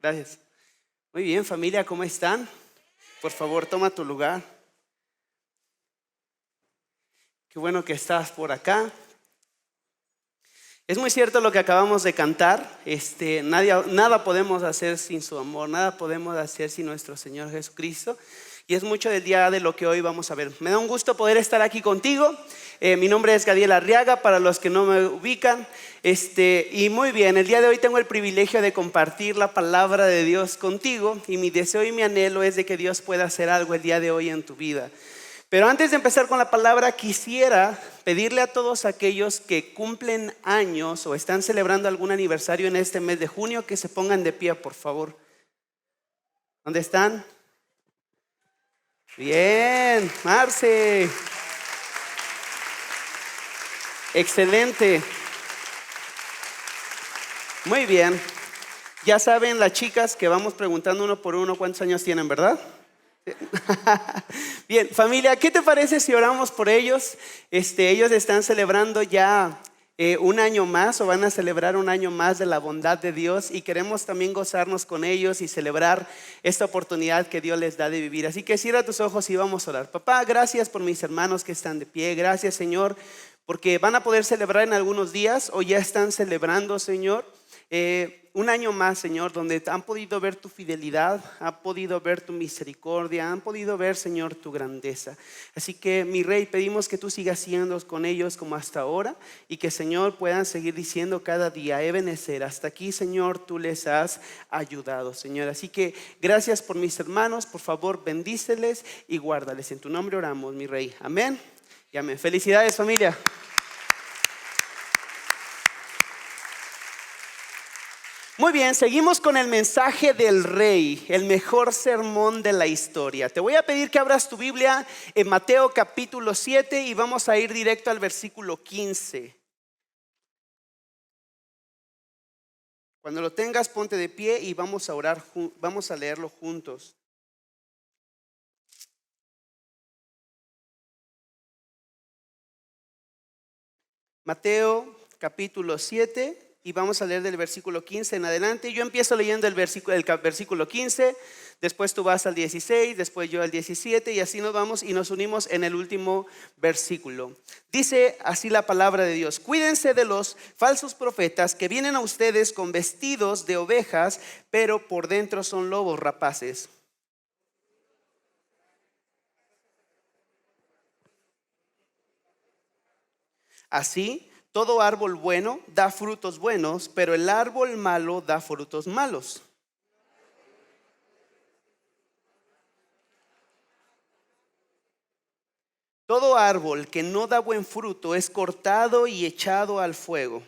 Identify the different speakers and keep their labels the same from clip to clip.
Speaker 1: Gracias. Muy bien, familia, ¿cómo están? Por favor, toma tu lugar. Qué bueno que estás por acá. Es muy cierto lo que acabamos de cantar. Nada podemos hacer sin su amor, nada podemos hacer sin nuestro Señor Jesucristo. Y es mucho del día de lo que hoy vamos a ver. Me da un gusto poder estar aquí contigo. Mi nombre es Gadiel Arriaga, para los que no me ubican. Y muy bien, el día de hoy tengo el privilegio de compartir la palabra de Dios contigo. Y mi deseo y mi anhelo es de que Dios pueda hacer algo el día de hoy en tu vida. Pero antes de empezar con la palabra, quisiera pedirle a todos aquellos que cumplen años o están celebrando algún aniversario en este mes de junio que se pongan de pie, por favor. ¿Dónde están? Bien, Marce. Excelente. Muy bien. Ya saben las chicas que vamos preguntando uno por uno cuántos años tienen, ¿verdad? Bien, familia, ¿qué te parece si oramos por ellos? Ellos están celebrando ya un año más, o van a celebrar un año más de la bondad de Dios, y queremos también gozarnos con ellos y celebrar esta oportunidad que Dios les da de vivir. Así que cierra tus ojos y vamos a orar. Papá, gracias por mis hermanos que están de pie. Gracias, Señor, porque van a poder celebrar en algunos días o ya están celebrando, Señor, un año más, Señor, donde han podido ver tu fidelidad, han podido ver tu misericordia, han podido ver, Señor, tu grandeza. Así que, mi Rey, pedimos que tú sigas siendo con ellos como hasta ahora, y que, Señor, puedan seguir diciendo cada día, Ebenezer, hasta aquí, Señor, tú les has ayudado, Señor. Así que gracias por mis hermanos. Por favor, bendíceles y guárdales. En tu nombre oramos, mi Rey. Amén y amén. Felicidades, familia. Muy bien, seguimos con el mensaje del Rey, el mejor sermón de la historia. Te voy a pedir que abras tu Biblia en Mateo capítulo 7 y vamos a ir directo al versículo 15. Cuando lo tengas, ponte de pie y vamos a orar, vamos a leerlo juntos. Mateo capítulo 7. Y vamos a leer del versículo 15 en adelante. Yo empiezo leyendo el versículo 15, después tú vas al 16, después yo al 17, y así nos vamos y nos unimos en el último versículo. Dice así la palabra de Dios: cuídense de los falsos profetas que vienen a ustedes con vestidos de ovejas, pero por dentro son lobos rapaces. Así, todo árbol bueno da frutos buenos, pero el árbol malo da frutos malos. Todo árbol que no da buen fruto es cortado y echado al fuego.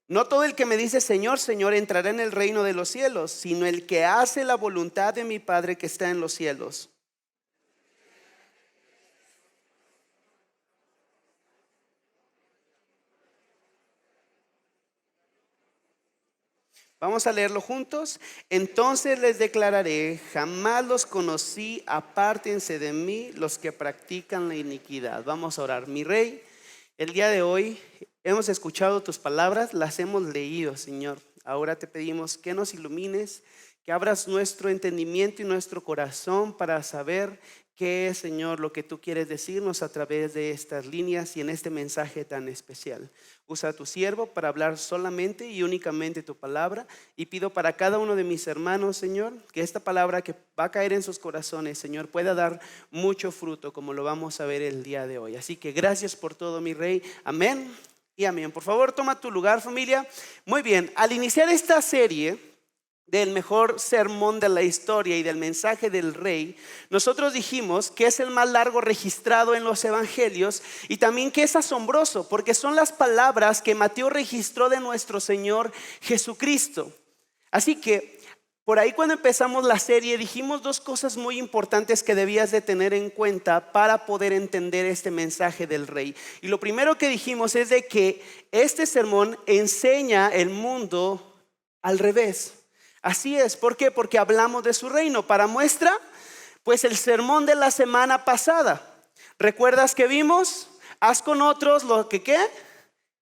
Speaker 1: No todo el que me dice Señor, Señor entrará en el reino de los cielos, sino el que hace la voluntad de mi Padre que está en los cielos. Vamos a leerlo juntos. Entonces les declararé: jamás los conocí, apártense de mí los que practican la iniquidad. Vamos a orar. Mi Rey, el día de hoy hemos escuchado tus palabras, las hemos leído, Señor. Ahora te pedimos que nos ilumines, que abras nuestro entendimiento y nuestro corazón para saber qué es, Señor, lo que tú quieres decirnos a través de estas líneas y en este mensaje tan especial. Usa a tu siervo para hablar solamente y únicamente tu palabra, y pido para cada uno de mis hermanos, Señor, que esta palabra que va a caer en sus corazones, Señor, pueda dar mucho fruto, como lo vamos a ver el día de hoy. Así que gracias por todo, mi Rey. Amén y amén. Por favor, toma tu lugar, familia. Muy bien, al iniciar esta serie del mejor sermón de la historia y del mensaje del Rey, nosotros dijimos que es el más largo registrado en los evangelios, y también que es asombroso porque son las palabras que Mateo registró de nuestro Señor Jesucristo. Así que por ahí, cuando empezamos la serie, dijimos dos cosas muy importantes que debías de tener en cuenta para poder entender este mensaje del Rey. Y lo primero que dijimos es de que este sermón enseña el mundo al revés. Así es, ¿por qué? Porque hablamos de su reino. Para muestra, pues el sermón de la semana pasada. ¿Recuerdas que vimos? Haz con otros lo que ¿qué?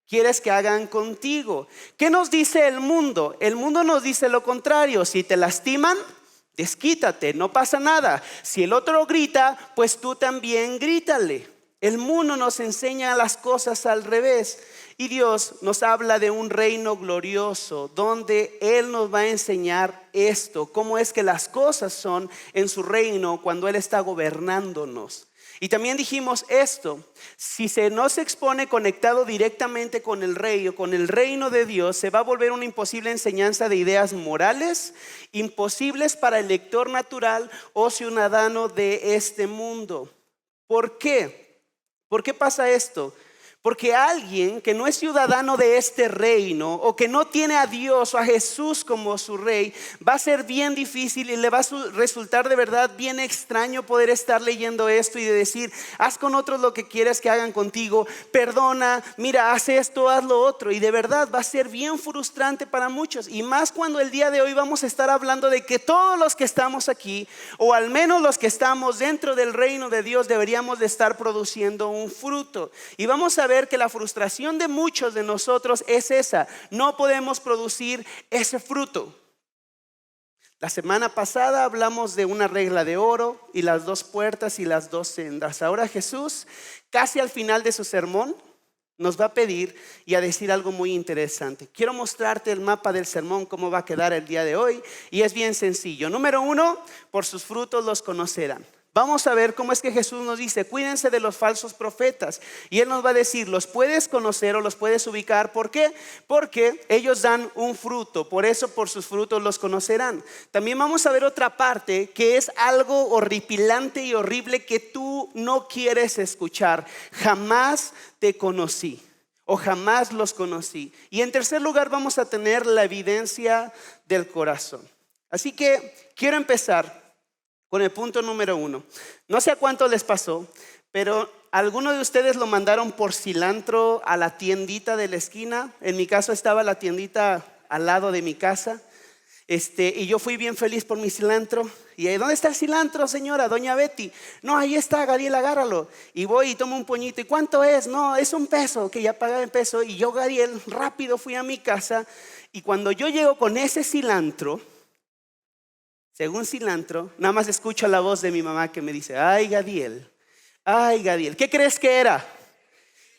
Speaker 1: quieres que hagan contigo? ¿Qué nos dice el mundo? El mundo nos dice lo contrario. Si te lastiman, desquítate, no pasa nada. Si el otro grita, pues tú también grítale. El mundo nos enseña las cosas al revés. Y Dios nos habla de un reino glorioso donde Él nos va a enseñar esto, cómo es que las cosas son en su reino cuando Él está gobernándonos. Y también dijimos esto: si se nos expone conectado directamente con el rey o con el reino de Dios, se va a volver una imposible enseñanza de ideas morales, imposibles para el lector natural o ciudadano de este mundo. ¿Por qué? ¿Por qué pasa esto? Porque alguien que no es ciudadano de este reino o que no tiene a Dios o a Jesús como su rey, va a ser bien difícil y le va a resultar de verdad bien extraño poder estar leyendo esto y de decir: haz con otros lo que quieres que hagan contigo, perdona, mira, haz esto, haz lo otro. Y de verdad va a ser bien frustrante para muchos, y más cuando el día de hoy vamos a estar hablando de que todos los que estamos aquí, o al menos los que estamos dentro del reino de Dios, deberíamos de estar produciendo un fruto. Y vamos a ver que la frustración de muchos de nosotros es esa: no podemos producir ese fruto. La semana pasada hablamos de una regla de oro y las 2 puertas y las 2 sendas. Ahora Jesús, casi al final de su sermón, nos va a pedir y a decir algo muy interesante. Quiero mostrarte el mapa del sermón, cómo va a quedar el día de hoy, y es bien sencillo. Número 1, por sus frutos los conocerán. Vamos a ver cómo es que Jesús nos dice: cuídense de los falsos profetas. Y Él nos va a decir: los puedes conocer o los puedes ubicar. ¿Por qué? Porque ellos dan un fruto. Por eso por sus frutos los conocerán. También vamos a ver otra parte que es algo horripilante y horrible que tú no quieres escuchar. Jamás te conocí, o jamás los conocí. Y en tercer lugar vamos a tener la evidencia del corazón. Así que quiero empezar con el punto número 1. No sé a cuánto les pasó, pero algunos de ustedes lo mandaron por cilantro a la tiendita de la esquina. En mi caso estaba la tiendita al lado de mi casa. Y yo fui bien feliz por mi cilantro. Y ahí: ¿dónde está el cilantro, señora? Doña Betty. No, ahí está, Gadiel, agárralo. Y voy y tomo un puñito. ¿Y cuánto es? No, es $1, que ya pagaba en peso. Y yo, Gadiel, rápido fui a mi casa. Y cuando yo llego con ese cilantro, según cilantro, nada más escucho la voz de mi mamá que me dice: ay, Gadiel, ¿qué crees que era?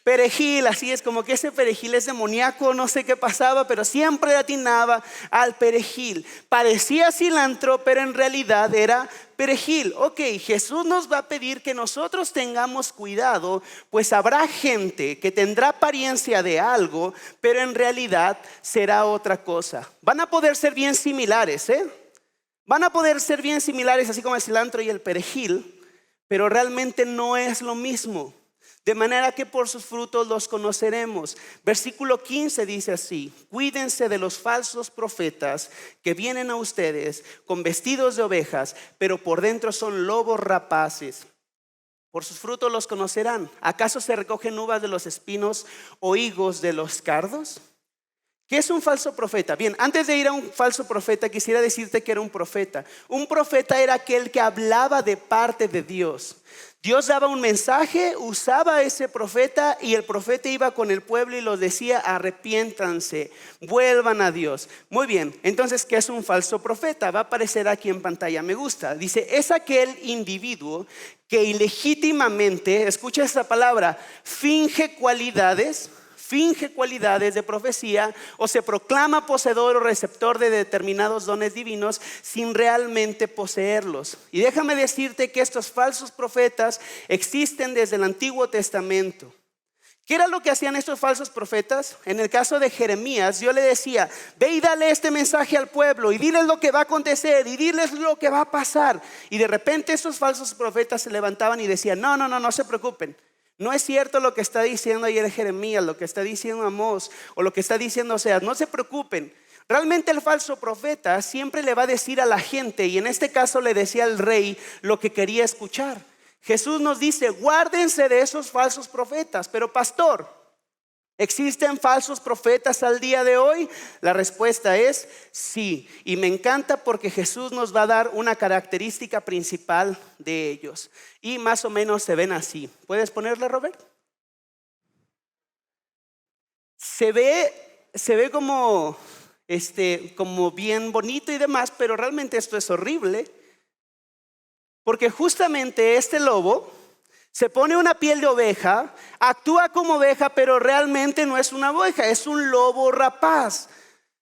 Speaker 1: Perejil. Así es, como que ese perejil es demoníaco, no sé qué pasaba, pero siempre atinaba al perejil. Parecía cilantro, pero en realidad era perejil. Ok, Jesús nos va a pedir que nosotros tengamos cuidado, pues habrá gente que tendrá apariencia de algo, pero en realidad será otra cosa. Van a poder ser bien similares, Van a poder ser bien similares, así como el cilantro y el perejil, pero realmente no es lo mismo. De manera que por sus frutos los conoceremos. Versículo 15 dice así: cuídense de los falsos profetas que vienen a ustedes con vestidos de ovejas, pero por dentro son lobos rapaces. Por sus frutos los conocerán. ¿Acaso se recogen uvas de los espinos o higos de los cardos? ¿Qué es un falso profeta? Bien, antes de ir a un falso profeta, quisiera decirte que era un profeta. Un profeta era aquel que hablaba de parte de Dios. Dios daba un mensaje, usaba a ese profeta, y el profeta iba con el pueblo y los decía: arrepiéntanse, vuelvan a Dios. Muy bien, entonces, ¿qué es un falso profeta? Va a aparecer aquí en pantalla, me gusta. Dice: es aquel individuo que ilegítimamente, escucha esta palabra, finge cualidades de profecía, o se proclama poseedor o receptor de determinados dones divinos sin realmente poseerlos. Y déjame decirte que estos falsos profetas existen desde el Antiguo Testamento. ¿Qué era lo que hacían estos falsos profetas? En el caso de Jeremías, Dios le decía: ve y dale este mensaje al pueblo y diles lo que va a acontecer y diles lo que va a pasar. Y de repente estos falsos profetas se levantaban y decían: no se preocupen. No es cierto lo que está diciendo ayer Jeremías, lo que está diciendo Amós o lo que está diciendo Oseas. No se preocupen. Realmente el falso profeta siempre le va a decir a la gente, y en este caso le decía al rey, lo que quería escuchar. Jesús nos dice: guárdense de esos falsos profetas. Pero pastor, ¿existen falsos profetas al día de hoy? La respuesta es sí. Y me encanta porque Jesús nos va a dar una característica principal de ellos. Y más o menos se ven así. ¿Puedes ponerle, Robert? se ve como bien bonito y demás, pero realmente esto es horrible, porque justamente este lobo se pone una piel de oveja, actúa como oveja, pero realmente no es una oveja, es un lobo rapaz.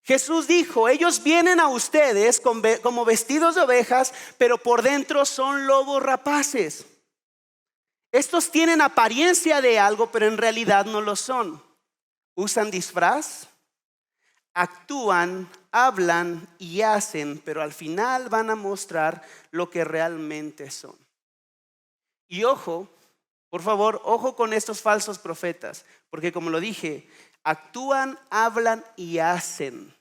Speaker 1: Jesús dijo, ellos vienen a ustedes como vestidos de ovejas, pero por dentro son lobos rapaces. Estos tienen apariencia de algo, pero en realidad no lo son. Usan disfraz, actúan, hablan y hacen, pero al final van a mostrar lo que realmente son. Y ojo, por favor, ojo con estos falsos profetas, porque como lo dije, actúan, hablan y hacen.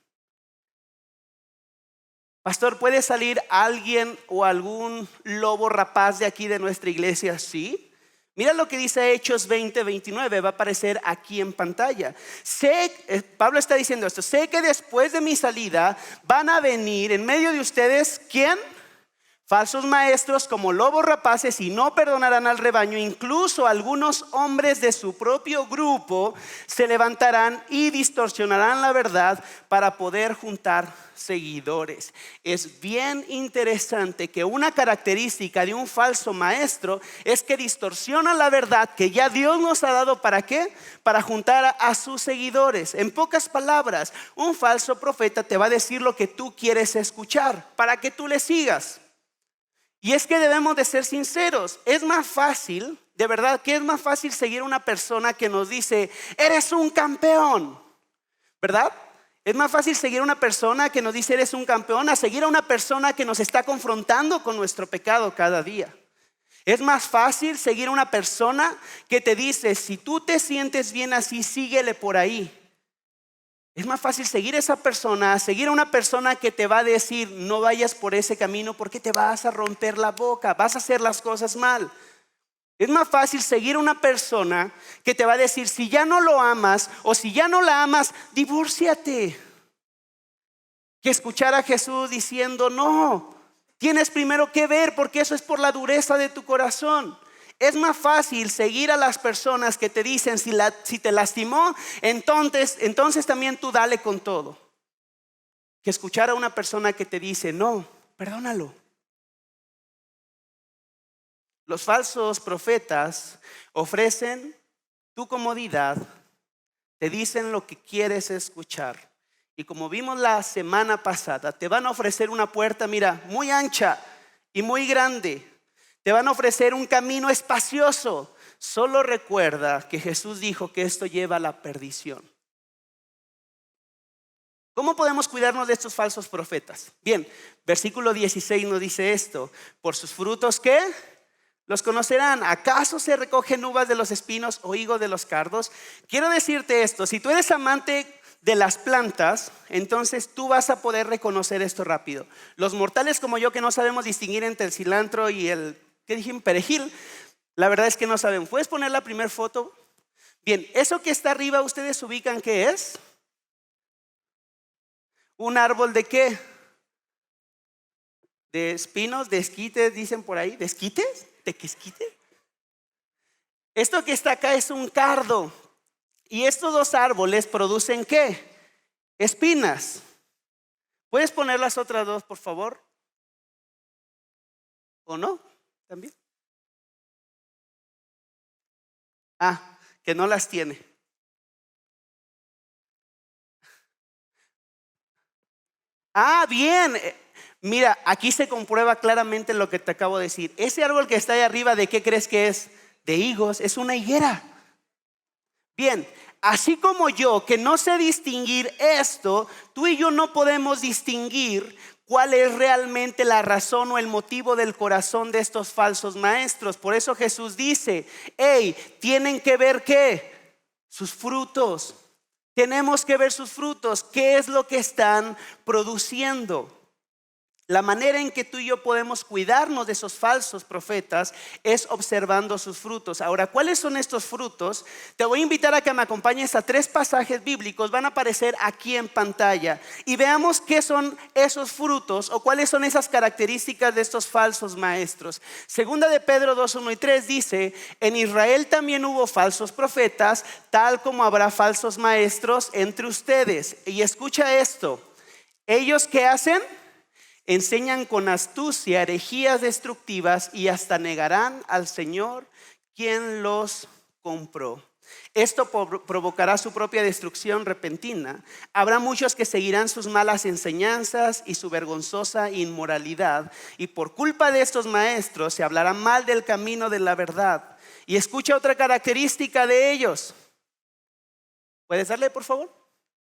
Speaker 1: Pastor, ¿puede salir alguien o algún lobo rapaz de aquí de nuestra iglesia? Sí. Mira lo que dice Hechos 20:29, va a aparecer aquí en pantalla. Pablo está diciendo esto, sé que después de mi salida van a venir en medio de ustedes, ¿quién? Falsos maestros como lobos rapaces y no perdonarán al rebaño. Incluso algunos hombres de su propio grupo se levantarán y distorsionarán la verdad para poder juntar seguidores. Es bien interesante que una característica de un falso maestro es que distorsiona la verdad que ya Dios nos ha dado. ¿Para qué? Para juntar a sus seguidores. En pocas palabras, un falso profeta te va a decir lo que tú quieres escuchar para que tú le sigas. Y es que debemos de ser sinceros. Es más fácil, de verdad que es más fácil seguir a una persona que nos dice, eres un campeón, ¿verdad? Es más fácil seguir a una persona que nos dice, eres un campeón, a seguir a una persona que nos está confrontando con nuestro pecado cada día. Es más fácil seguir a una persona que te dice, si tú te sientes bien así, síguele por ahí. Es más fácil seguir a esa persona, seguir a una persona que te va a decir, no vayas por ese camino porque te vas a romper la boca, vas a hacer las cosas mal. Es más fácil seguir a una persona que te va a decir, si ya no lo amas o si ya no la amas, divórciate. Que escuchar a Jesús diciendo, no, tienes primero que ver porque eso es por la dureza de tu corazón. Es más fácil seguir a las personas que te dicen, si te lastimó, entonces también tú dale con todo. Que escuchar a una persona que te dice, no, perdónalo. Los falsos profetas ofrecen tu comodidad, te dicen lo que quieres escuchar. Y como vimos la semana pasada, te van a ofrecer una puerta, mira, muy ancha y muy grande. Te van a ofrecer un camino espacioso. Solo recuerda que Jesús dijo que esto lleva a la perdición. ¿Cómo podemos cuidarnos de estos falsos profetas? Bien, versículo 16 nos dice esto. Por sus frutos, ¿qué? Los conocerán. ¿Acaso se recogen uvas de los espinos o higos de los cardos? Quiero decirte esto, si tú eres amante de las plantas, entonces tú vas a poder reconocer esto rápido. Los mortales como yo que no sabemos distinguir entre el cilantro y el, ¿qué dije? Perejil, la verdad es que no saben. ¿Puedes poner la primera foto? Bien, eso que está arriba, ¿ustedes ubican qué es? ¿Un árbol de qué? ¿De espinos? ¿De esquites? Dicen por ahí. ¿De esquites? ¿De qué esquite? Esto que está acá es un cardo. Y estos dos árboles producen ¿qué? Espinas. ¿Puedes poner las otras dos, por favor? ¿O no? ¿También? Ah, que no las tiene. Ah, bien. Mira, aquí se comprueba claramente lo que te acabo de decir. Ese árbol que está ahí arriba, ¿de qué crees que es? De higos, es una higuera. Bien, así como yo que no sé distinguir esto, tú y yo no podemos distinguir cuál es realmente la razón o el motivo del corazón de estos falsos maestros. Por eso Jesús dice, hey, tienen que ver ¿qué? Sus frutos. Tenemos que ver sus frutos. ¿Qué es lo que están produciendo? La manera en que tú y yo podemos cuidarnos de esos falsos profetas es observando sus frutos. Ahora, ¿cuáles son estos frutos? Te voy a invitar a que me acompañes a 3 pasajes bíblicos. Van a aparecer aquí en pantalla. Y veamos qué son esos frutos o cuáles son esas características de estos falsos maestros. Segunda de Pedro 2, 1 y 3 dice: en Israel también hubo falsos profetas, tal como habrá falsos maestros entre ustedes. Y escucha esto. ¿Ellos qué hacen? Enseñan con astucia herejías destructivas y hasta negarán al Señor quien los compró. Esto provocará su propia destrucción repentina. Habrá muchos que seguirán sus malas enseñanzas y su vergonzosa inmoralidad. Y por culpa de estos maestros se hablará mal del camino de la verdad. Y escucha otra característica de ellos. ¿Puedes darle, por favor?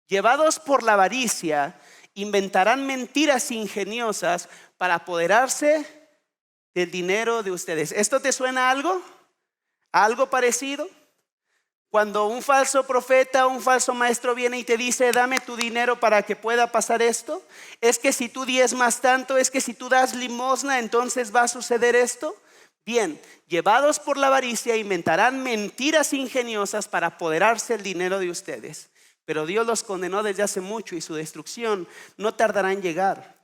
Speaker 1: Llevados por la avaricia, inventarán mentiras ingeniosas para apoderarse del dinero de ustedes. ¿Esto te suena a algo? ¿A algo parecido? Cuando un falso profeta o un falso maestro viene y te dice: dame tu dinero para que pueda pasar esto. Es que si tú diezmas tanto, es que si tú das limosna, entonces va a suceder esto. Bien, llevados por la avaricia, inventarán mentiras ingeniosas para apoderarse del dinero de ustedes. Pero Dios los condenó desde hace mucho y su destrucción no tardará en llegar.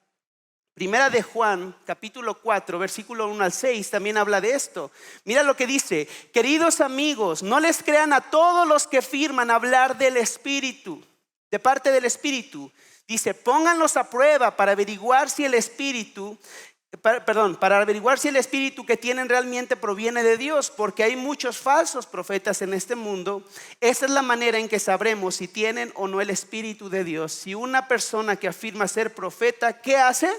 Speaker 1: Primera de Juan, capítulo 4, versículo 1 al 6, también habla de esto. Mira lo que dice: queridos amigos, no les crean a todos los que afirman hablar del Espíritu, de parte del Espíritu. Dice: pónganlos a prueba para averiguar si el Espíritu que tienen realmente proviene de Dios, porque hay muchos falsos profetas en este mundo. Esa es la manera en que sabremos si tienen o no el Espíritu de Dios. Si una persona que afirma ser profeta, ¿qué hace?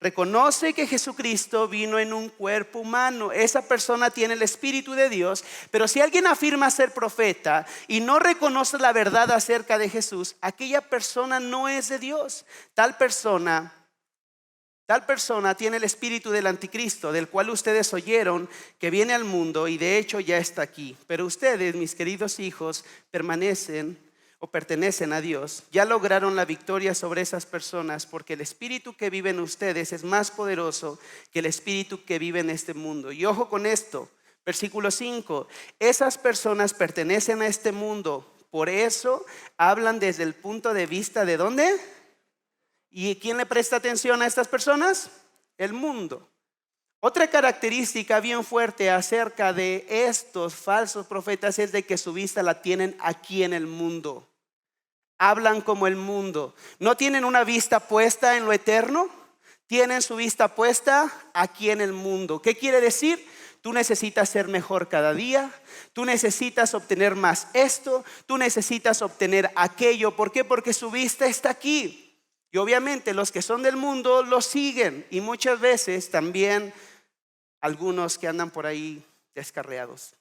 Speaker 1: Reconoce que Jesucristo vino en un cuerpo humano. Esa persona tiene el Espíritu de Dios. Pero si alguien afirma ser profeta y no reconoce la verdad acerca de Jesús, aquella persona no es de Dios. Tal persona tiene el espíritu del anticristo, del cual ustedes oyeron que viene al mundo y de hecho ya está aquí. Pero ustedes, mis queridos hijos, pertenecen a Dios. Ya lograron la victoria sobre esas personas, porque el espíritu que vive en ustedes es más poderoso que el espíritu que vive en este mundo. Y ojo con esto, versículo 5: esas personas pertenecen a este mundo, por eso hablan desde el punto de vista ¿de dónde? ¿Y quién le presta atención a estas personas? El mundo. Otra característica bien fuerte acerca de estos falsos profetas es de que su vista la tienen aquí en el mundo. Hablan como el mundo. No tienen una vista puesta en lo eterno, tienen su vista puesta aquí en el mundo. ¿Qué quiere decir? Tú necesitas ser mejor cada día. Tú necesitas obtener más esto. Tú necesitas obtener aquello. ¿Por qué? Porque su vista está aquí. Y obviamente los que son del mundo lo siguen. Y muchas veces también algunos que andan por ahí descarriados.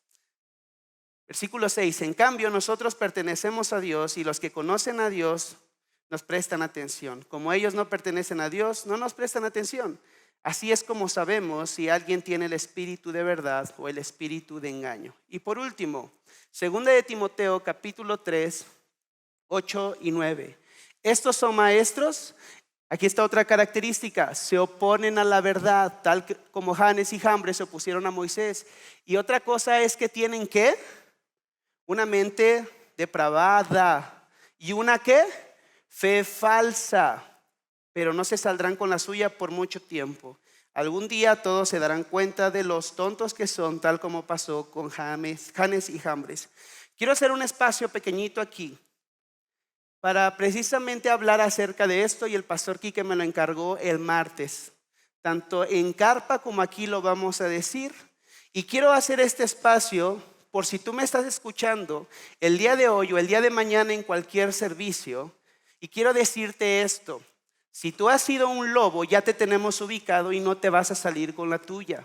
Speaker 1: Versículo 6: en cambio nosotros pertenecemos a Dios, y los que conocen a Dios nos prestan atención. Como ellos no pertenecen a Dios, no nos prestan atención. Así es como sabemos si alguien tiene el espíritu de verdad o el espíritu de engaño. Y por último, segunda de Timoteo capítulo 3, 8 y 9. Estos son maestros. Aquí está otra característica: se oponen a la verdad, tal como Janes y Jambres se opusieron a Moisés. Y otra cosa es que tienen ¿qué? Una mente depravada. ¿Y una qué? Fe falsa. Pero no se saldrán con la suya por mucho tiempo. Algún día todos se darán cuenta de los tontos que son, tal como pasó con Janes y Jambres. Quiero hacer un espacio pequeñito aquí para precisamente hablar acerca de esto, y el pastor Quique me lo encargó el martes. Tanto en carpa como aquí lo vamos a decir. Y quiero hacer este espacio por si tú me estás escuchando el día de hoy o el día de mañana en cualquier servicio. Y quiero decirte esto: si tú has sido un lobo, ya te tenemos ubicado y no te vas a salir con la tuya.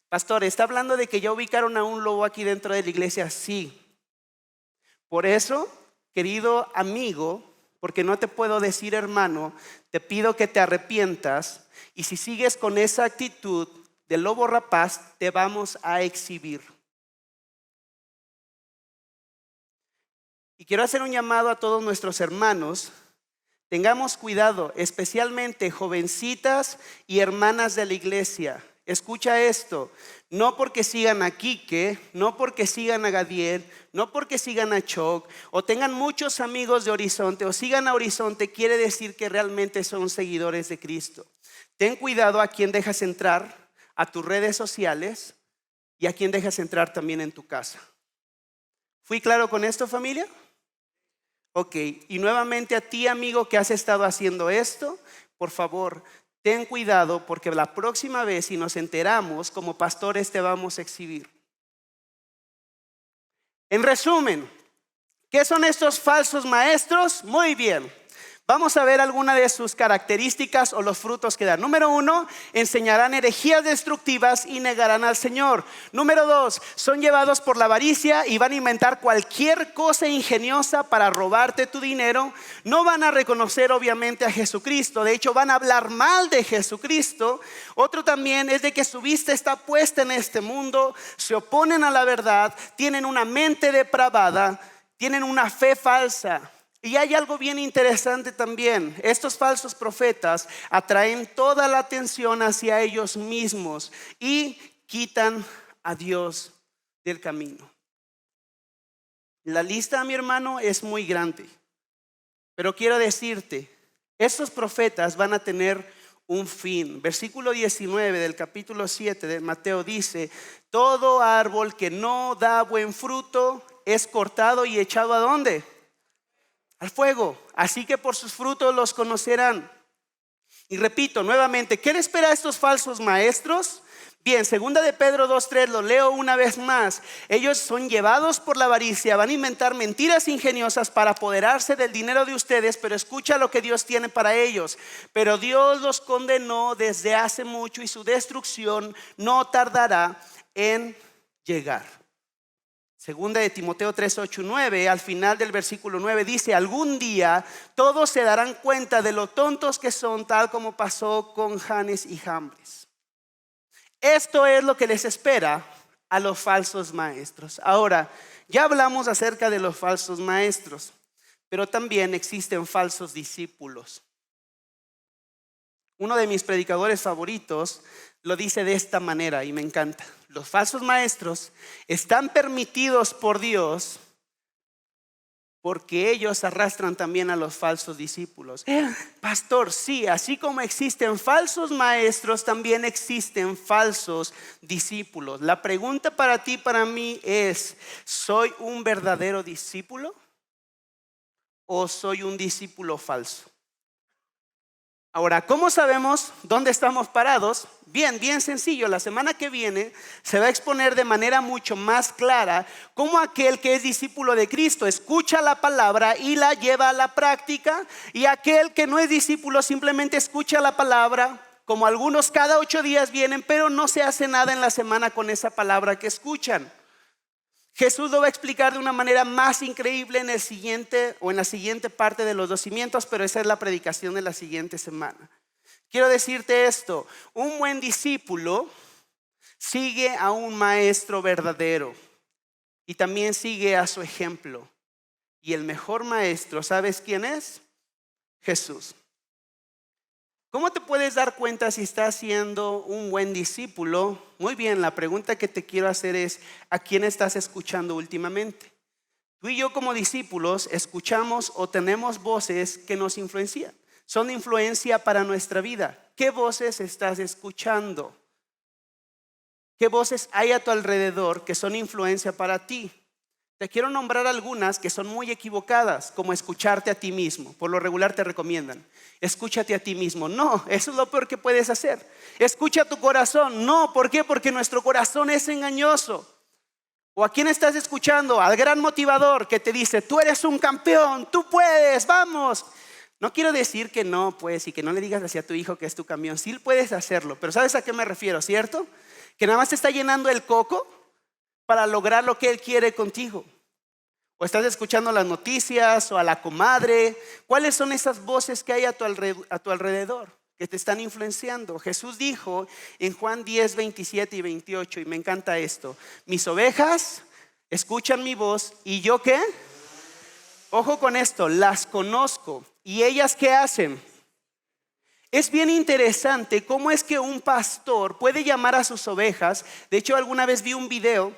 Speaker 1: Pastor, ¿está hablando de que ya ubicaron a un lobo aquí dentro de la iglesia? Sí. Por eso, querido amigo, porque no te puedo decir hermano, te pido que te arrepientas, y si sigues con esa actitud de lobo rapaz, te vamos a exhibir. Y quiero hacer un llamado a todos nuestros hermanos Tengamos cuidado, especialmente jovencitas y hermanas de la iglesia. Escucha esto, no porque sigan a Quique, no porque sigan a Gadiel, no porque sigan a Choc, o tengan muchos amigos de Horizonte, o sigan a Horizonte, quiere decir que realmente son seguidores de Cristo. Ten cuidado a quién dejas entrar a tus redes sociales y a quién dejas entrar también en tu casa. ¿Fui claro con esto, familia? Ok, y nuevamente a ti, amigo, que has estado haciendo esto, por favor, ten cuidado porque la próxima vez si nos enteramos, como pastores te vamos a exhibir. En resumen, ¿qué son estos falsos maestros? Muy bien. Vamos a ver algunas de sus características o los frutos que dan. Número 1, enseñarán herejías destructivas y negarán al Señor. Número 2, son llevados por la avaricia y van a inventar cualquier cosa ingeniosa para robarte tu dinero. No van a reconocer obviamente a Jesucristo, de hecho van a hablar mal de Jesucristo. Otro también es de que su vista está puesta en este mundo, se oponen a la verdad, tienen una mente depravada, tienen una fe falsa. Y hay algo bien interesante también. Estos falsos profetas atraen toda la atención hacia ellos mismos y quitan a Dios del camino. La lista, mi hermano, es muy grande. Pero quiero decirte, estos profetas van a tener un fin. Versículo 19 del capítulo 7 de Mateo dice: todo árbol que no da buen fruto es cortado y echado ¿a dónde? Al fuego. Así que por sus frutos los conocerán. Y repito nuevamente, ¿qué le espera a estos falsos maestros? Bien, segunda de Pedro 2:3, lo leo una vez más. Ellos son llevados por la avaricia, van a inventar mentiras ingeniosas para apoderarse del dinero de ustedes, pero escucha lo que Dios tiene para ellos. Pero Dios los condenó desde hace mucho y su destrucción no tardará en llegar. Segunda de Timoteo 3:8-9, al final del versículo 9 dice: algún día todos se darán cuenta de lo tontos que son, tal como pasó con Janes y Jambres. Esto es lo que les espera a los falsos maestros. Ahora, ya hablamos acerca de los falsos maestros, pero también existen falsos discípulos. Uno de mis predicadores favoritos lo dice de esta manera y me encanta: los falsos maestros están permitidos por Dios porque ellos arrastran también a los falsos discípulos. Pastor, sí, así como existen falsos maestros, también existen falsos discípulos. La pregunta para ti, para mí es: ¿soy un verdadero discípulo o soy un discípulo falso? Ahora, ¿cómo sabemos dónde estamos parados? Bien sencillo. La semana que viene se va a exponer de manera mucho más clara cómo aquel que es discípulo de Cristo escucha la palabra y la lleva a la práctica, y aquel que no es discípulo simplemente escucha la palabra, como algunos cada 8 días vienen, pero no se hace nada en la semana con esa palabra que escuchan. Jesús lo va a explicar de una manera más increíble en la siguiente parte de los 2 cimientos, pero esa es la predicación de la siguiente semana. Quiero decirte esto: un buen discípulo sigue a un maestro verdadero y también sigue a su ejemplo. Y el mejor maestro, ¿sabes quién es? Jesús. ¿Cómo te puedes dar cuenta si estás siendo un buen discípulo? Muy bien, la pregunta que te quiero hacer es: ¿a quién estás escuchando últimamente? Tú y yo como discípulos escuchamos o tenemos voces que nos influencian. Son de influencia para nuestra vida. ¿Qué voces estás escuchando? ¿Qué voces hay a tu alrededor que son influencia para ti? Te quiero nombrar algunas que son muy equivocadas, como escucharte a ti mismo. Por lo regular te recomiendan: escúchate a ti mismo. No, eso es lo peor que puedes hacer. Escucha tu corazón. No, ¿por qué? Porque nuestro corazón es engañoso. ¿O a quién estás escuchando? Al gran motivador que te dice: tú eres un campeón, tú puedes, vamos. No quiero decir que no, pues, y que no le digas así a tu hijo que es tu campeón. Sí puedes hacerlo, pero ¿sabes a qué me refiero, cierto? Que nada más te está llenando el coco para lograr lo que él quiere contigo. O estás escuchando las noticias o a la comadre. ¿Cuáles son esas voces que hay a tu alrededor que te están influenciando? Jesús dijo en Juan 10, 27 y 28, y me encanta esto: mis ovejas escuchan mi voz y yo ¿qué? Ojo con esto, las conozco. ¿Y ellas qué hacen? Es bien interesante cómo es que un pastor puede llamar a sus ovejas. De hecho, alguna vez vi un video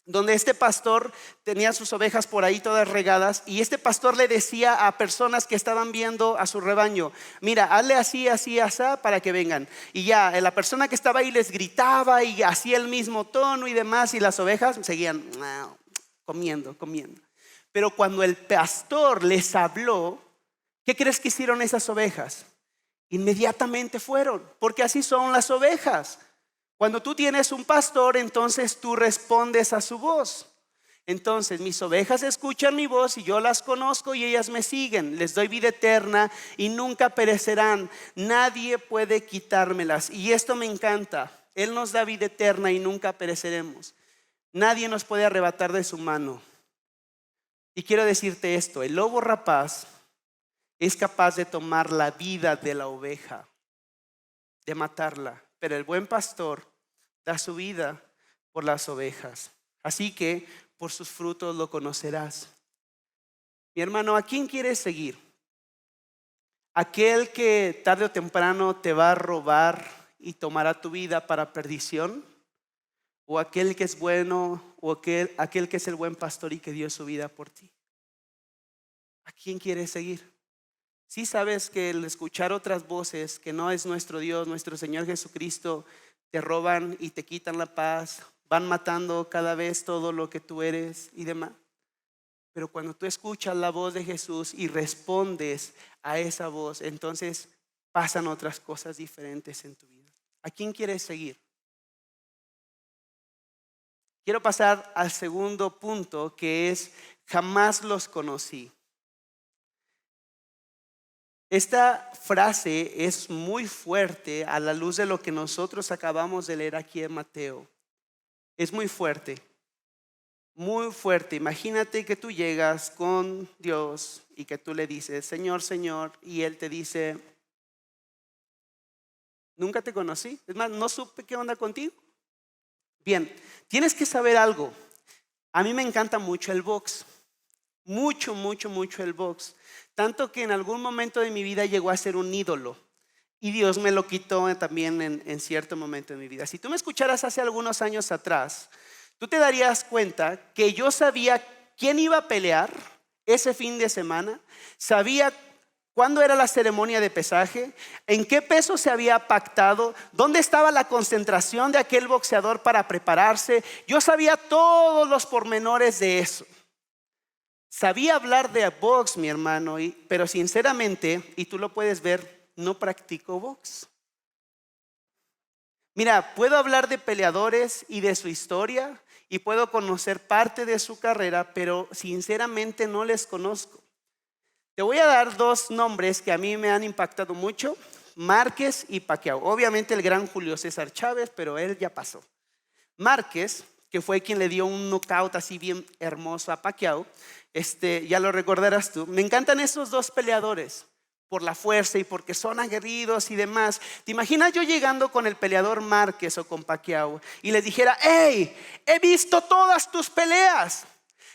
Speaker 1: donde este pastor tenía sus ovejas por ahí todas regadas y este pastor le decía a personas que estaban viendo a su rebaño: mira, hazle así, así, así para que vengan. Y ya, la persona que estaba ahí les gritaba y hacía el mismo tono y demás, y las ovejas seguían comiendo. Pero cuando el pastor les habló, ¿qué crees que hicieron esas ovejas? Inmediatamente fueron, porque así son las ovejas. Cuando tú tienes un pastor, entonces tú respondes a su voz. Entonces mis ovejas escuchan mi voz y yo las conozco y ellas me siguen. Les doy vida eterna y nunca perecerán. Nadie puede quitármelas. Y esto me encanta. Él nos da vida eterna y nunca pereceremos. Nadie nos puede arrebatar de su mano. Y quiero decirte esto: el lobo rapaz es capaz de tomar la vida de la oveja, de matarla. Pero el buen pastor da su vida por las ovejas. Así que por sus frutos lo conocerás. Mi hermano, ¿a quién quieres seguir? ¿Aquel que tarde o temprano te va a robar y tomará tu vida para perdición? ¿O aquel que es bueno, o aquel que es el buen pastor y que dio su vida por ti? ¿A quién quieres seguir? Si sabes que el escuchar otras voces que no es nuestro Dios, nuestro Señor Jesucristo, te roban y te quitan la paz, van matando cada vez todo lo que tú eres y demás. Pero cuando tú escuchas la voz de Jesús y respondes a esa voz, entonces pasan otras cosas diferentes en tu vida. ¿A quién quieres seguir? Quiero pasar al segundo punto, que es: jamás los conocí. Esta frase es muy fuerte a la luz de lo que nosotros acabamos de leer aquí en Mateo. Es muy fuerte, muy fuerte. Imagínate que tú llegas con Dios y que tú le dices: Señor, Señor, y Él te dice: nunca te conocí, es más, no supe qué onda contigo. Bien, tienes que saber algo. A mí me encanta mucho el box. Mucho el box. Tanto que en algún momento de mi vida llegó a ser un ídolo. Y Dios me lo quitó también en cierto momento de mi vida. Si tú me escucharas hace algunos años atrás, tú te darías cuenta que yo sabía quién iba a pelear ese fin de semana. Sabía cuándo era la ceremonia de pesaje, en qué peso se había pactado, dónde estaba la concentración de aquel boxeador para prepararse. Yo sabía todos los pormenores de eso. Sabía hablar de box, mi hermano, pero sinceramente, y tú lo puedes ver, no practico box. Mira, puedo hablar de peleadores y de su historia y puedo conocer parte de su carrera, pero sinceramente no les conozco. Te voy a dar dos nombres que a mí me han impactado mucho: Márquez y Pacquiao. Obviamente el gran Julio César Chávez, pero él ya pasó. Márquez, que fue quien le dio un knockout así bien hermoso a Pacquiao, ya lo recordarás tú. Me encantan esos dos peleadores por la fuerza y porque son aguerridos y demás. ¿Te imaginas yo llegando con el peleador Márquez o con Pacquiao y les dijera: hey, he visto todas tus peleas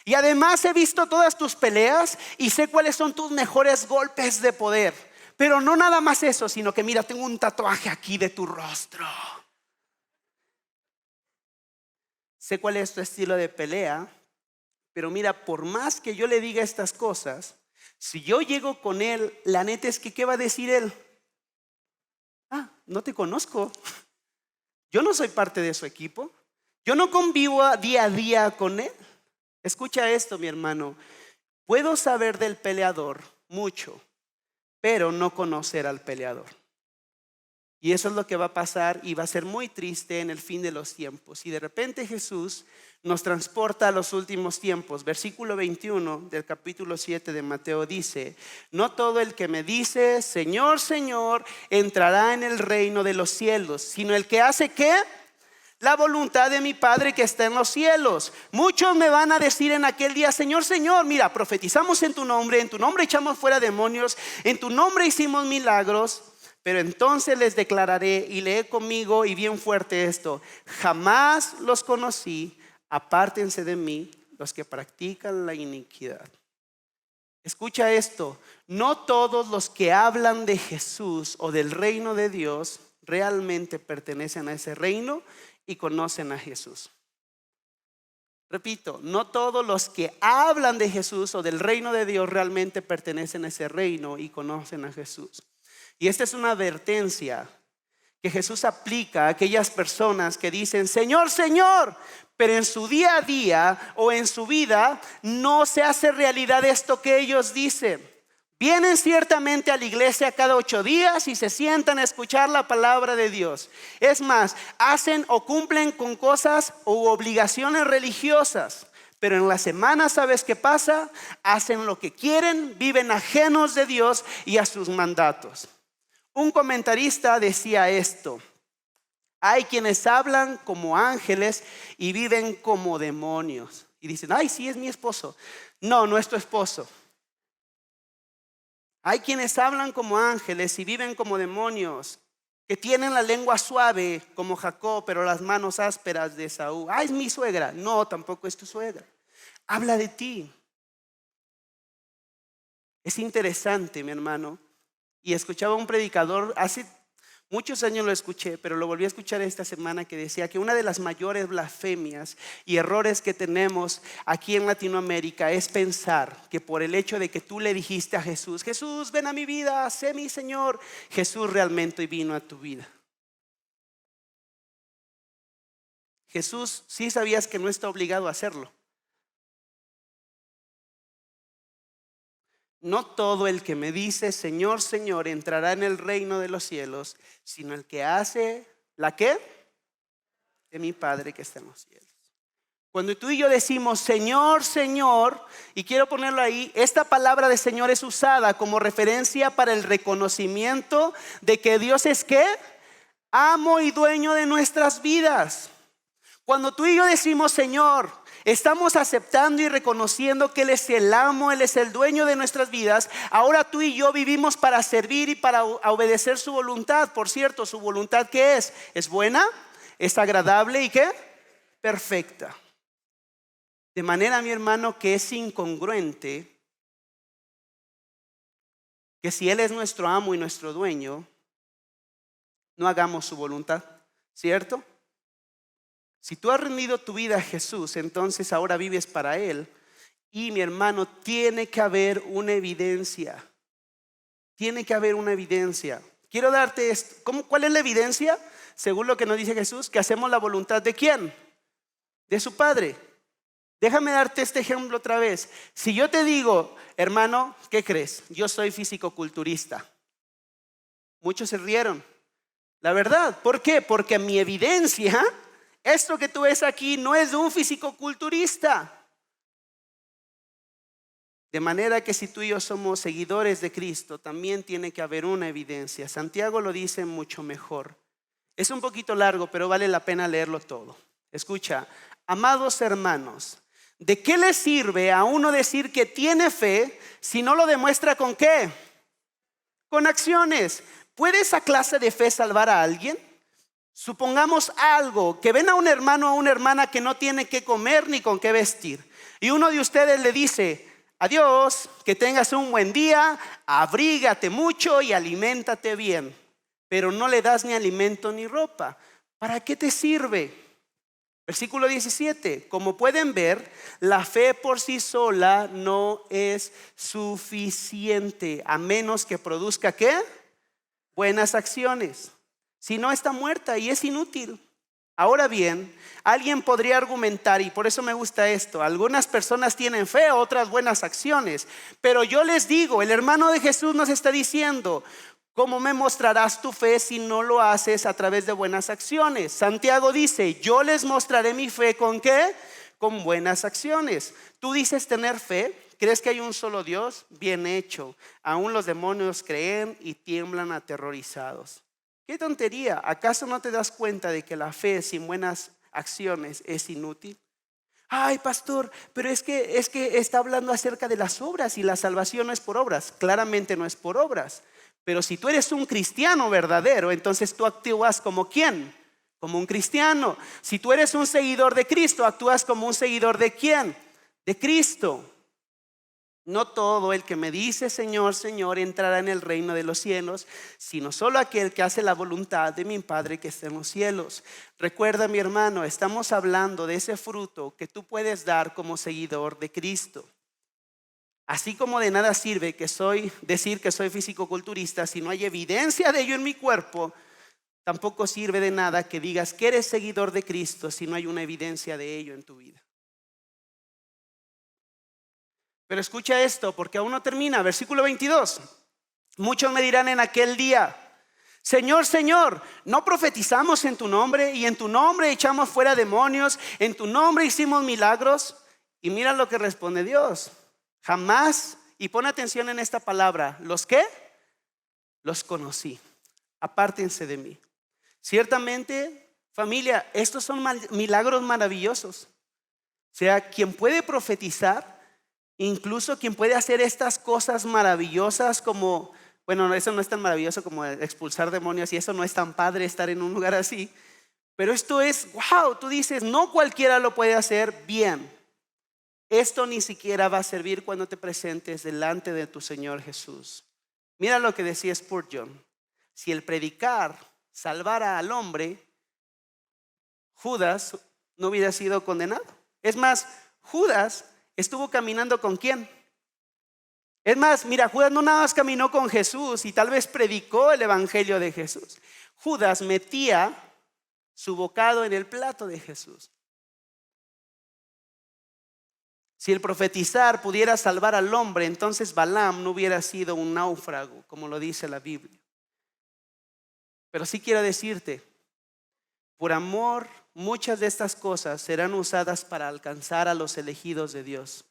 Speaker 1: y además he visto todas tus peleas y sé cuáles son tus mejores golpes de poder? Pero no nada más eso, sino que mira, tengo un tatuaje aquí de tu rostro. Sé cuál es tu estilo de pelea, pero mira, por más que yo le diga estas cosas, si yo llego con él, la neta es que ¿qué va a decir él? No te conozco. Yo no soy parte de su equipo. Yo no convivo día a día con él. Escucha esto, mi hermano. Puedo saber del peleador mucho, pero no conocer al peleador. Y eso es lo que va a pasar y va a ser muy triste en el fin de los tiempos. Y de repente Jesús nos transporta a los últimos tiempos. Versículo 21 del capítulo 7 de Mateo dice: no todo el que me dice Señor, Señor, entrará en el reino de los cielos, sino el que hace ¿qué? La voluntad de mi Padre que está en los cielos. Muchos me van a decir en aquel día: Señor, Señor, mira, profetizamos en tu nombre echamos fuera demonios, en tu nombre hicimos milagros. Pero entonces les declararé, y lee conmigo y bien fuerte esto: jamás los conocí, apártense de mí los que practican la iniquidad. Escucha esto, no todos los que hablan de Jesús o del reino de Dios realmente pertenecen a ese reino y conocen a Jesús. Repito, no todos los que hablan de Jesús o del reino de Dios realmente pertenecen a ese reino y conocen a Jesús. Y esta es una advertencia que Jesús aplica a aquellas personas que dicen, Señor, Señor, pero en su día a día o en su vida no se hace realidad esto que ellos dicen. Vienen ciertamente a la iglesia cada 8 días y se sientan a escuchar la palabra de Dios. Es más, hacen o cumplen con cosas u obligaciones religiosas. Pero en la semana, ¿sabes qué pasa? Hacen lo que quieren, viven ajenos de Dios y a sus mandatos. Un comentarista decía esto: hay quienes hablan como ángeles y viven como demonios. Y dicen, ay, sí, es mi esposo. No, no es tu esposo. Hay quienes hablan como ángeles y viven como demonios, que tienen la lengua suave como Jacob, pero las manos ásperas de Esaú. Ah, es mi suegra. No, tampoco es tu suegra. Habla de ti. Es interesante, mi hermano. Y escuchaba un predicador, hace muchos años lo escuché, pero lo volví a escuchar esta semana, que decía que una de las mayores blasfemias y errores que tenemos aquí en Latinoamérica es pensar que por el hecho de que tú le dijiste a Jesús, Jesús, ven a mi vida, sé mi Señor, Jesús realmente vino a tu vida. Jesús, sí sabías que no está obligado a hacerlo. No todo el que me dice Señor, Señor entrará en el reino de los cielos, sino el que hace, ¿la qué? De mi Padre que está en los cielos. Cuando tú y yo decimos Señor, Señor, y quiero ponerlo ahí, esta palabra de Señor es usada como referencia para el reconocimiento de que Dios es ¿qué? Amo y dueño de nuestras vidas. Cuando tú y yo decimos Señor, estamos aceptando y reconociendo que Él es el amo, Él es el dueño de nuestras vidas. Ahora tú y yo vivimos para servir y para obedecer su voluntad. Por cierto, su voluntad ¿qué es? ¿Es buena? ¿Es agradable y qué? Perfecta. De manera, mi hermano, que es incongruente que si Él es nuestro amo y nuestro dueño, no hagamos su voluntad, ¿cierto? Si tú has rendido tu vida a Jesús, entonces ahora vives para Él. Y mi hermano, tiene que haber una evidencia. Tiene que haber una evidencia. Quiero darte esto. ¿Cuál es la evidencia? Según lo que nos dice Jesús, que hacemos la voluntad ¿de quién? De su Padre. Déjame darte este ejemplo otra vez. Si yo te digo, hermano, ¿qué crees? Yo soy fisicoculturista. Muchos se rieron. La verdad, ¿por qué? Porque mi evidencia, esto que tú ves aquí, no es de un fisicoculturista. De manera que si tú y yo somos seguidores de Cristo, también tiene que haber una evidencia. Santiago lo dice mucho mejor. Es un poquito largo, pero vale la pena leerlo todo. Escucha, amados hermanos, ¿de qué le sirve a uno decir que tiene fe si no lo demuestra con qué? Con acciones. ¿Puede esa clase de fe salvar a alguien? Supongamos algo, que ven a un hermano o a una hermana que no tiene qué comer ni con qué vestir. Y uno de ustedes le dice, adiós, que tengas un buen día, abrígate mucho y aliméntate bien. Pero no le das ni alimento ni ropa. ¿Para qué te sirve? Versículo 17, como pueden ver, la fe por sí sola no es suficiente, a menos que produzca ¿qué? Buenas acciones. Si no, está muerta y es inútil. Ahora bien, alguien podría argumentar, y por eso me gusta esto, algunas personas tienen fe, otras buenas acciones. Pero yo les digo, el hermano de Jesús nos está diciendo, ¿cómo me mostrarás tu fe si no lo haces a través de buenas acciones? Santiago dice, yo les mostraré mi fe ¿con qué? Con buenas acciones. Tú dices tener fe, ¿crees que hay un solo Dios? Bien hecho. Aún los demonios creen y tiemblan aterrorizados. ¡Qué tontería! ¿Acaso no te das cuenta de que la fe sin buenas acciones es inútil? Ay, pastor, pero es que está hablando acerca de las obras y la salvación no es por obras. Claramente no es por obras. Pero si tú eres un cristiano verdadero, entonces tú actúas como ¿quién? Como un cristiano. Si tú eres un seguidor de Cristo, actúas como un seguidor ¿de quién? De Cristo. No todo el que me dice Señor, Señor entrará en el reino de los cielos, sino solo aquel que hace la voluntad de mi Padre que está en los cielos. Recuerda, mi hermano, estamos hablando de ese fruto que tú puedes dar como seguidor de Cristo. Así como de nada sirve decir que soy fisicoculturista si no hay evidencia de ello en mi cuerpo, tampoco sirve de nada que digas que eres seguidor de Cristo si no hay una evidencia de ello en tu vida. Pero escucha esto, porque aún no termina. Versículo 22. Muchos me dirán en aquel día: Señor, Señor, ¿no profetizamos en tu nombre? Y en tu nombre echamos fuera demonios, en tu nombre hicimos milagros. Y mira lo que responde Dios: jamás, y pon atención en esta palabra, ¿los qué? Los conocí. Apártense de mí. Ciertamente, familia, estos son milagros maravillosos. O sea, quien puede profetizar, incluso quien puede hacer estas cosas maravillosas como, bueno, eso no es tan maravilloso como expulsar demonios, y eso no es tan padre estar en un lugar así, pero esto es, wow, tú dices, no cualquiera lo puede hacer bien. Esto ni siquiera va a servir cuando te presentes delante de tu Señor Jesús. Mira lo que decía Spurgeon: si el predicar salvara al hombre, Judas no hubiera sido condenado. Es más, Judas estuvo caminando ¿con quién? Es más, mira, Judas no nada más caminó con Jesús y tal vez predicó el evangelio de Jesús. Judas metía su bocado en el plato de Jesús. Si el profetizar pudiera salvar al hombre, entonces Balaam no hubiera sido un náufrago, como lo dice la Biblia. Pero sí quiero decirte, por amor, muchas de estas cosas serán usadas para alcanzar a los elegidos de Dios.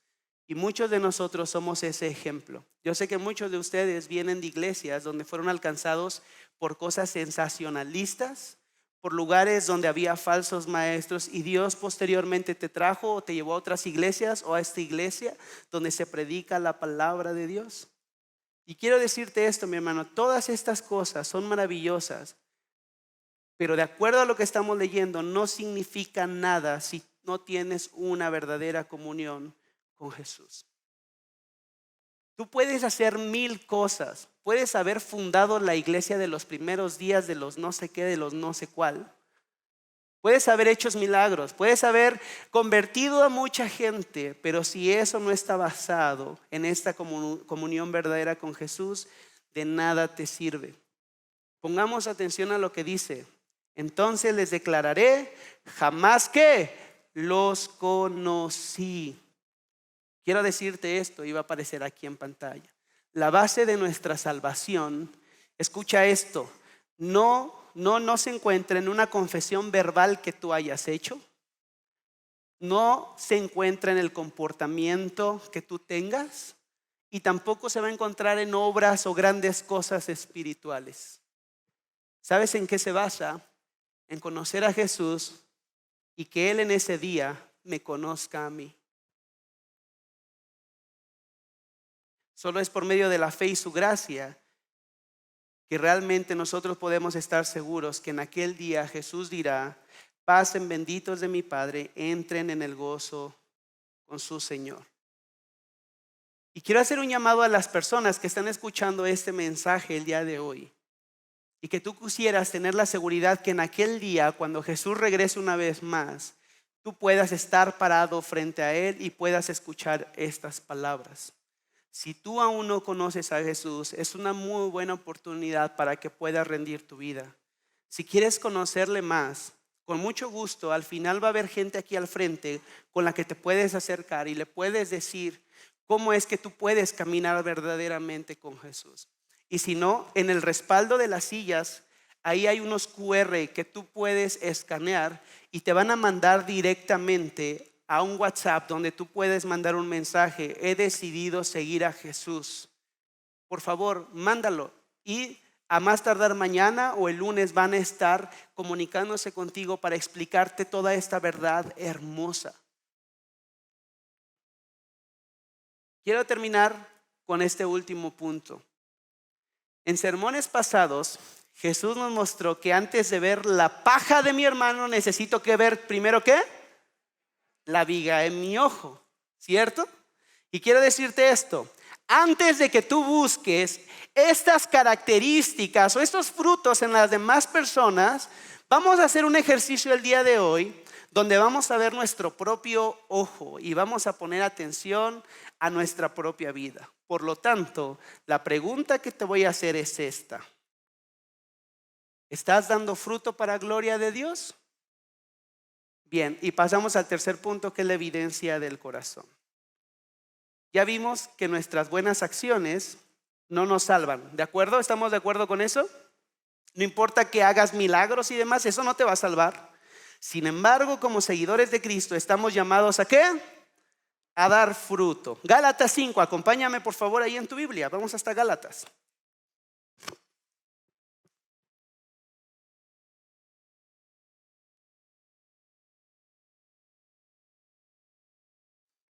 Speaker 1: Y muchos de nosotros somos ese ejemplo. Yo sé que muchos de ustedes vienen de iglesias donde fueron alcanzados por cosas sensacionalistas, por lugares donde había falsos maestros, y Dios posteriormente te trajo o te llevó a otras iglesias o a esta iglesia donde se predica la palabra de Dios. Y quiero decirte esto, mi hermano, todas estas cosas son maravillosas, pero de acuerdo a lo que estamos leyendo, no significa nada si no tienes una verdadera comunión con Jesús. Tú puedes hacer 1000 cosas. Puedes haber fundado la iglesia de los primeros días, de los no sé qué, de los no sé cuál. Puedes haber hecho milagros, puedes haber convertido a mucha gente, pero si eso no está basado en esta comunión verdadera con Jesús, de nada te sirve. Pongamos atención a lo que dice: entonces les declararé, jamás que los conocí. Quiero decirte esto, y va a aparecer aquí en pantalla. La base de nuestra salvación, escucha esto, no se encuentra en una confesión verbal que tú hayas hecho. No se encuentra en el comportamiento que tú tengas, y tampoco se va a encontrar en obras o grandes cosas espirituales. ¿Sabes en qué se basa? En conocer a Jesús y que Él en ese día me conozca a mí. Solo es por medio de la fe y su gracia que realmente nosotros podemos estar seguros que en aquel día Jesús dirá: pasen benditos de mi Padre, entren en el gozo con su Señor. Y quiero hacer un llamado a las personas que están escuchando este mensaje el día de hoy, y que tú quisieras tener la seguridad que en aquel día, cuando Jesús regrese una vez más, tú puedas estar parado frente a Él y puedas escuchar estas palabras. Si tú aún no conoces a Jesús, es una muy buena oportunidad para que puedas rendir tu vida. Si quieres conocerle más, con mucho gusto, al final va a haber gente aquí al frente con la que te puedes acercar y le puedes decir cómo es que tú puedes caminar verdaderamente con Jesús. Y si no, en el respaldo de las sillas, ahí hay unos QR que tú puedes escanear y te van a mandar directamente a un WhatsApp donde tú puedes mandar un mensaje: he decidido seguir a Jesús. Por favor, mándalo, y a más tardar mañana o el lunes van a estar comunicándose contigo para explicarte toda esta verdad hermosa. Quiero terminar con este último punto. En sermones pasados, Jesús nos mostró que antes de ver la paja de mi hermano, necesito que ver primero ¿qué? La viga en mi ojo, ¿cierto? Y quiero decirte esto, antes de que tú busques estas características o estos frutos en las demás personas, vamos a hacer un ejercicio el día de hoy donde vamos a ver nuestro propio ojo y vamos a poner atención a nuestra propia vida. Por lo tanto, la pregunta que te voy a hacer es esta. ¿Estás dando fruto para gloria de Dios? Bien, y pasamos al tercer punto, que es la evidencia del corazón. Ya vimos que nuestras buenas acciones no nos salvan, ¿de acuerdo? ¿Estamos de acuerdo con eso? No importa que hagas milagros y demás, eso no te va a salvar. Sin embargo, como seguidores de Cristo, estamos llamados ¿a qué? A dar fruto. Gálatas 5, acompáñame por favor ahí en tu Biblia. Vamos hasta Gálatas.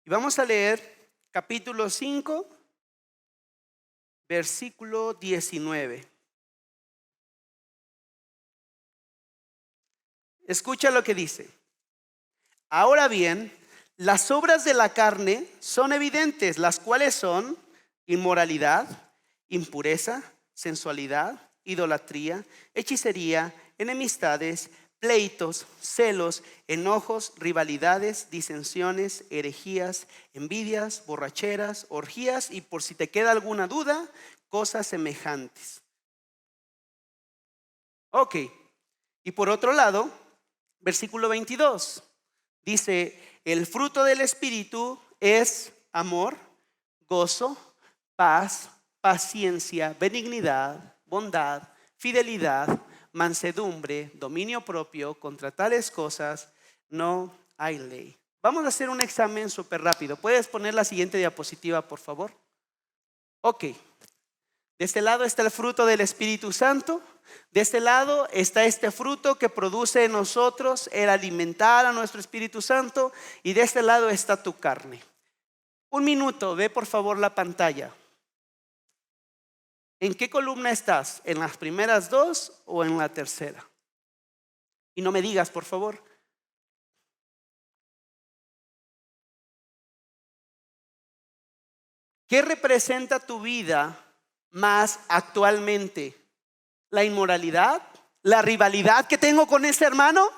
Speaker 1: Y vamos a leer capítulo 5, versículo 19. Escucha lo que dice. Ahora bien, las obras de la carne son evidentes, las cuales son inmoralidad, impureza, sensualidad, idolatría, hechicería, enemistades, pleitos, celos, enojos, rivalidades, disensiones, herejías, envidias, borracheras, orgías y, por si te queda alguna duda, cosas semejantes. Ok, y por otro lado, versículo 22, dice, el fruto del Espíritu es amor, gozo, paz, paciencia, benignidad, bondad, fidelidad, mansedumbre, dominio propio. Contra tales cosas no hay ley. Vamos a hacer un examen súper rápido. ¿Puedes poner la siguiente diapositiva, por favor? Ok. De este lado está el fruto del Espíritu Santo. De este lado está este fruto que produce en nosotros el alimentar a nuestro Espíritu Santo. Y de este lado está tu carne. Un minuto, ve por favor la pantalla. ¿En qué columna estás? ¿En las primeras dos o en la tercera? Y no me digas, por favor. ¿Qué representa tu vida más actualmente? ¿La inmoralidad? ¿La rivalidad que tengo con ese hermano?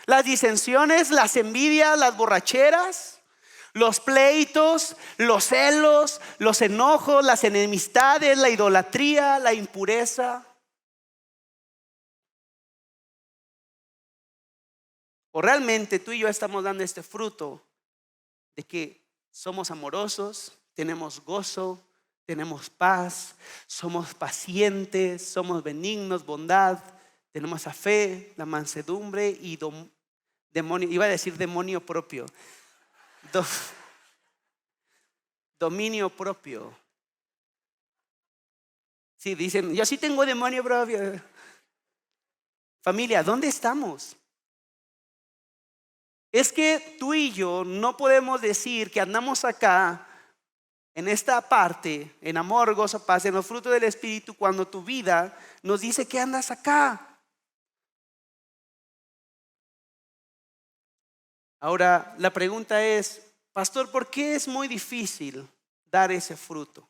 Speaker 1: ¿Las disensiones, las envidias, las borracheras? ¿Los pleitos, los celos, los enojos, las enemistades, la idolatría, la impureza? ¿O realmente tú y yo estamos dando este fruto de que somos amorosos, tenemos gozo, tenemos paz, somos pacientes, somos benignos, bondad, tenemos la fe, la mansedumbre y demonio, iba a decir demonio propio, dominio propio? Sí, dicen, yo sí tengo demonio propio. Familia, ¿dónde estamos? Es que tú y yo no podemos decir que andamos acá en esta parte, en amor, gozo, paz, en los frutos del Espíritu, cuando tu vida nos dice que andas acá. Ahora, la pregunta es, pastor, ¿por qué es muy difícil dar ese fruto?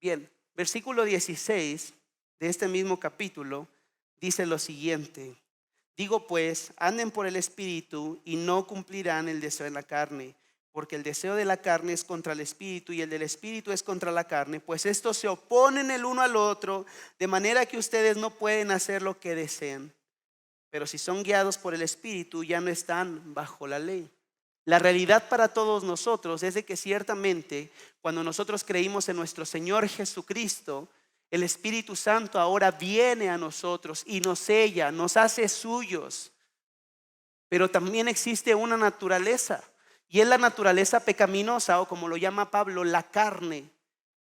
Speaker 1: Bien, versículo 16 de este mismo capítulo dice lo siguiente. Digo pues, anden por el Espíritu y no cumplirán el deseo de la carne, porque el deseo de la carne es contra el Espíritu y el del Espíritu es contra la carne, pues estos se oponen el uno al otro, de manera que ustedes no pueden hacer lo que deseen. Pero si son guiados por el Espíritu, ya no están bajo la ley. La realidad para todos nosotros es de que ciertamente cuando nosotros creímos en nuestro Señor Jesucristo, el Espíritu Santo ahora viene a nosotros y nos sella, nos hace suyos. Pero también existe una naturaleza, y es la naturaleza pecaminosa, o como lo llama Pablo, la carne.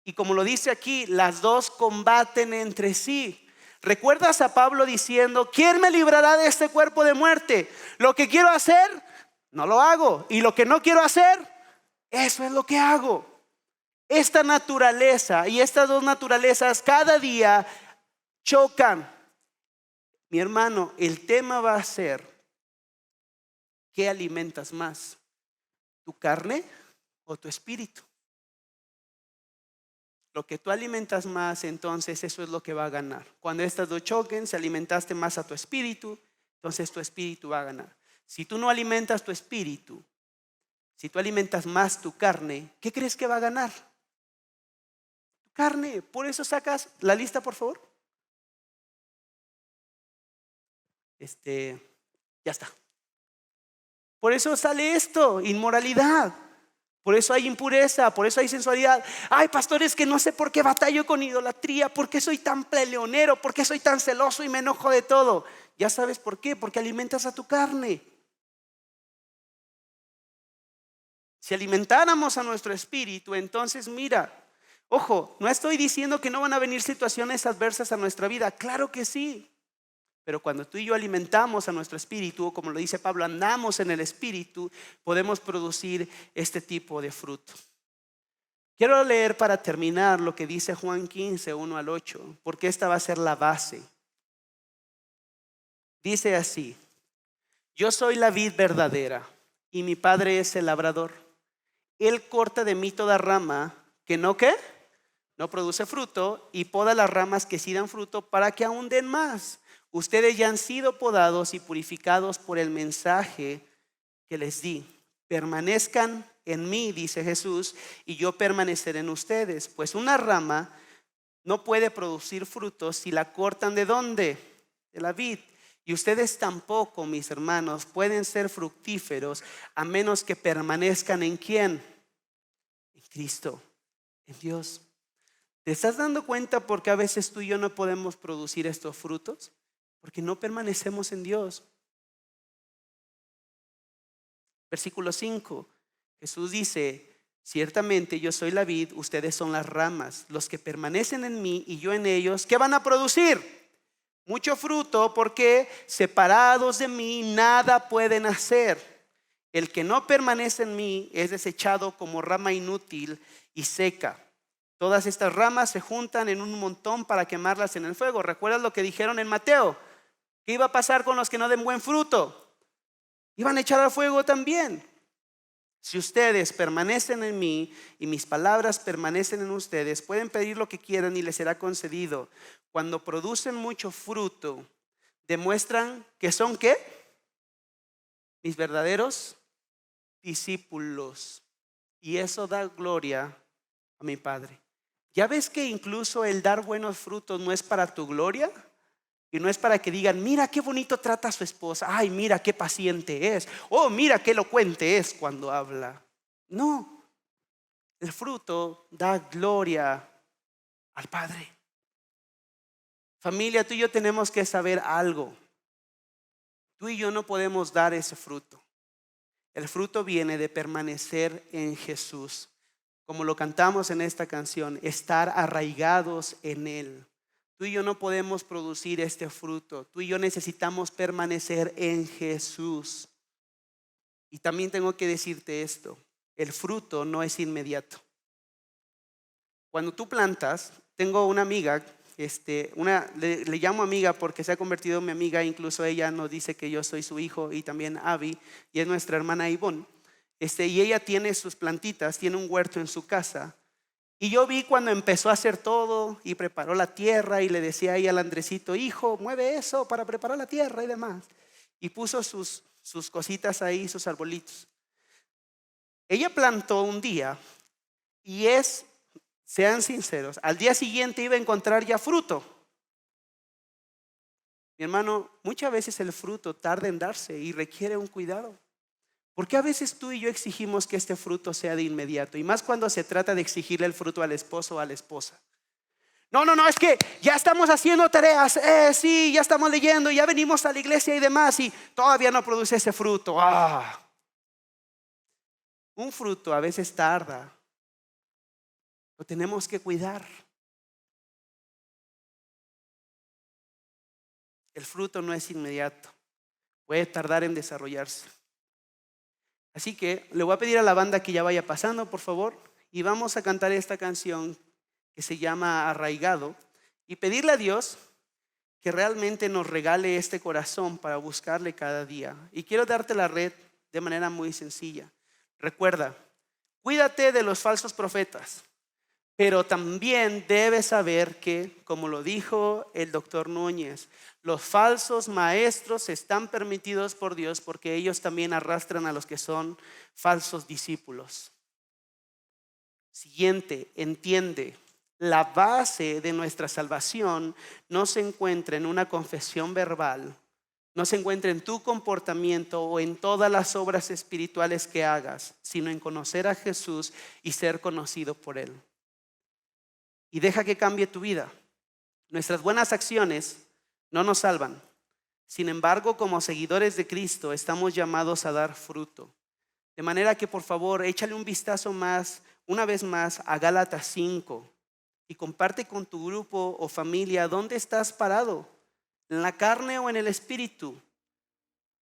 Speaker 1: Y como lo dice aquí, las dos combaten entre sí. ¿Recuerdas a Pablo diciendo, ¿quién me librará de este cuerpo de muerte? Lo que quiero hacer, no lo hago. Y lo que no quiero hacer, eso es lo que hago. Esta naturaleza y estas dos naturalezas cada día chocan. Mi hermano, el tema va a ser, ¿qué alimentas más? ¿Tu carne o tu espíritu? Lo que tú alimentas más, entonces eso es lo que va a ganar. Cuando estas dos choquen, si alimentaste más a tu espíritu, entonces tu espíritu va a ganar. Si tú no alimentas tu espíritu, si tú alimentas más tu carne, ¿qué crees que va a ganar? Tu carne. Por eso sacas la lista, por favor. Ya está. Por eso sale esto, inmoralidad. Por eso hay impureza, por eso hay sensualidad. Ay, pastores, que no sé por qué batallo con idolatría, por qué soy tan peleonero, por qué soy tan celoso y me enojo de todo. Ya sabes por qué, porque alimentas a tu carne. Si alimentáramos a nuestro espíritu, entonces mira, ojo, no estoy diciendo que no van a venir situaciones adversas a nuestra vida, claro que sí. Pero cuando tú y yo alimentamos a nuestro espíritu, o como lo dice Pablo, andamos en el espíritu, podemos producir este tipo de fruto. Quiero leer para terminar lo que dice Juan 15, 1 al 8, porque esta va a ser la base. Dice así: yo soy la vid verdadera y mi Padre es el labrador. Él corta de mí toda rama que no, ¿qué? No produce fruto, y poda las ramas que sí dan fruto para que aún den más. Ustedes ya han sido podados y purificados por el mensaje que les di. Permanezcan en mí, dice Jesús, y yo permaneceré en ustedes. Pues una rama no puede producir frutos si la cortan ¿de dónde? De la vid. Y ustedes tampoco, mis hermanos, pueden ser fructíferos a menos que permanezcan ¿en quién? En Cristo, en Dios. ¿Te estás dando cuenta por qué a veces tú y yo no podemos producir estos frutos? Porque no permanecemos en Dios. Versículo 5, Jesús dice: ciertamente yo soy la vid, ustedes son las ramas. Los que permanecen en mí y yo en ellos, ¿qué van a producir? Mucho fruto, porque separados de mí nada pueden hacer. El que no permanece en mí es desechado como rama inútil y seca. Todas estas ramas se juntan en un montón para quemarlas en el fuego. ¿Recuerdas lo que dijeron en Mateo? ¿Qué iba a pasar con los que no den buen fruto? Iban a echar al fuego también. Si ustedes permanecen en mí y mis palabras permanecen en ustedes, pueden pedir lo que quieran y les será concedido. Cuando producen mucho fruto, demuestran que son ¿qué? Mis verdaderos discípulos. Y eso da gloria a mi Padre. ¿Ya ves que incluso el dar buenos frutos no es para tu gloria? Y no es para que digan: mira qué bonito trata a su esposa, ay, mira qué paciente es, oh, mira qué elocuente es cuando habla. No, el fruto da gloria al Padre. Familia, tú y yo tenemos que saber algo. Tú y yo no podemos dar ese fruto. El fruto viene de permanecer en Jesús. Como lo cantamos en esta canción, estar arraigados en Él. Tú y yo no podemos producir este fruto. Tú y yo necesitamos permanecer en Jesús. Y también tengo que decirte esto: el fruto no es inmediato. Cuando tú plantas, tengo una amiga, le llamo amiga porque se ha convertido en mi amiga. Incluso ella nos dice que yo soy su hijo, y también Abby, y es nuestra hermana Ivonne. Y ella tiene sus plantitas, tiene un huerto en su casa. Y yo vi cuando empezó a hacer todo y preparó la tierra, y le decía ahí al Andresito: hijo, mueve eso para preparar la tierra y demás. Y puso sus cositas ahí, sus arbolitos. Ella plantó un día y sean sinceros, al día siguiente iba a encontrar ya fruto. Mi hermano, muchas veces el fruto tarda en darse y requiere un cuidado. Porque a veces tú y yo exigimos que este fruto sea de inmediato, y más cuando se trata de exigirle el fruto al esposo o a la esposa. No, es que ya estamos haciendo tareas, sí, ya estamos leyendo, ya venimos a la iglesia y demás, y todavía no produce ese fruto. Un fruto a veces tarda, lo tenemos que cuidar. El fruto no es inmediato, puede tardar en desarrollarse. Así que le voy a pedir a la banda que ya vaya pasando, por favor, y vamos a cantar esta canción que se llama Arraigado, y pedirle a Dios que realmente nos regale este corazón para buscarle cada día. Y quiero darte la red de manera muy sencilla. Recuerda, cuídate de los falsos profetas. Pero también debes saber que, como lo dijo el doctor Núñez, los falsos maestros están permitidos por Dios porque ellos también arrastran a los que son falsos discípulos. Siguiente, entiende, la base de nuestra salvación no se encuentra en una confesión verbal, no se encuentra en tu comportamiento o en todas las obras espirituales que hagas, sino en conocer a Jesús y ser conocido por Él. Y deja que cambie tu vida. Nuestras buenas acciones no nos salvan. Sin embargo, como seguidores de Cristo, estamos llamados a dar fruto. De manera que, por favor, échale un vistazo más, una vez más, a Gálatas 5 y comparte con tu grupo o familia dónde estás parado, en la carne o en el espíritu.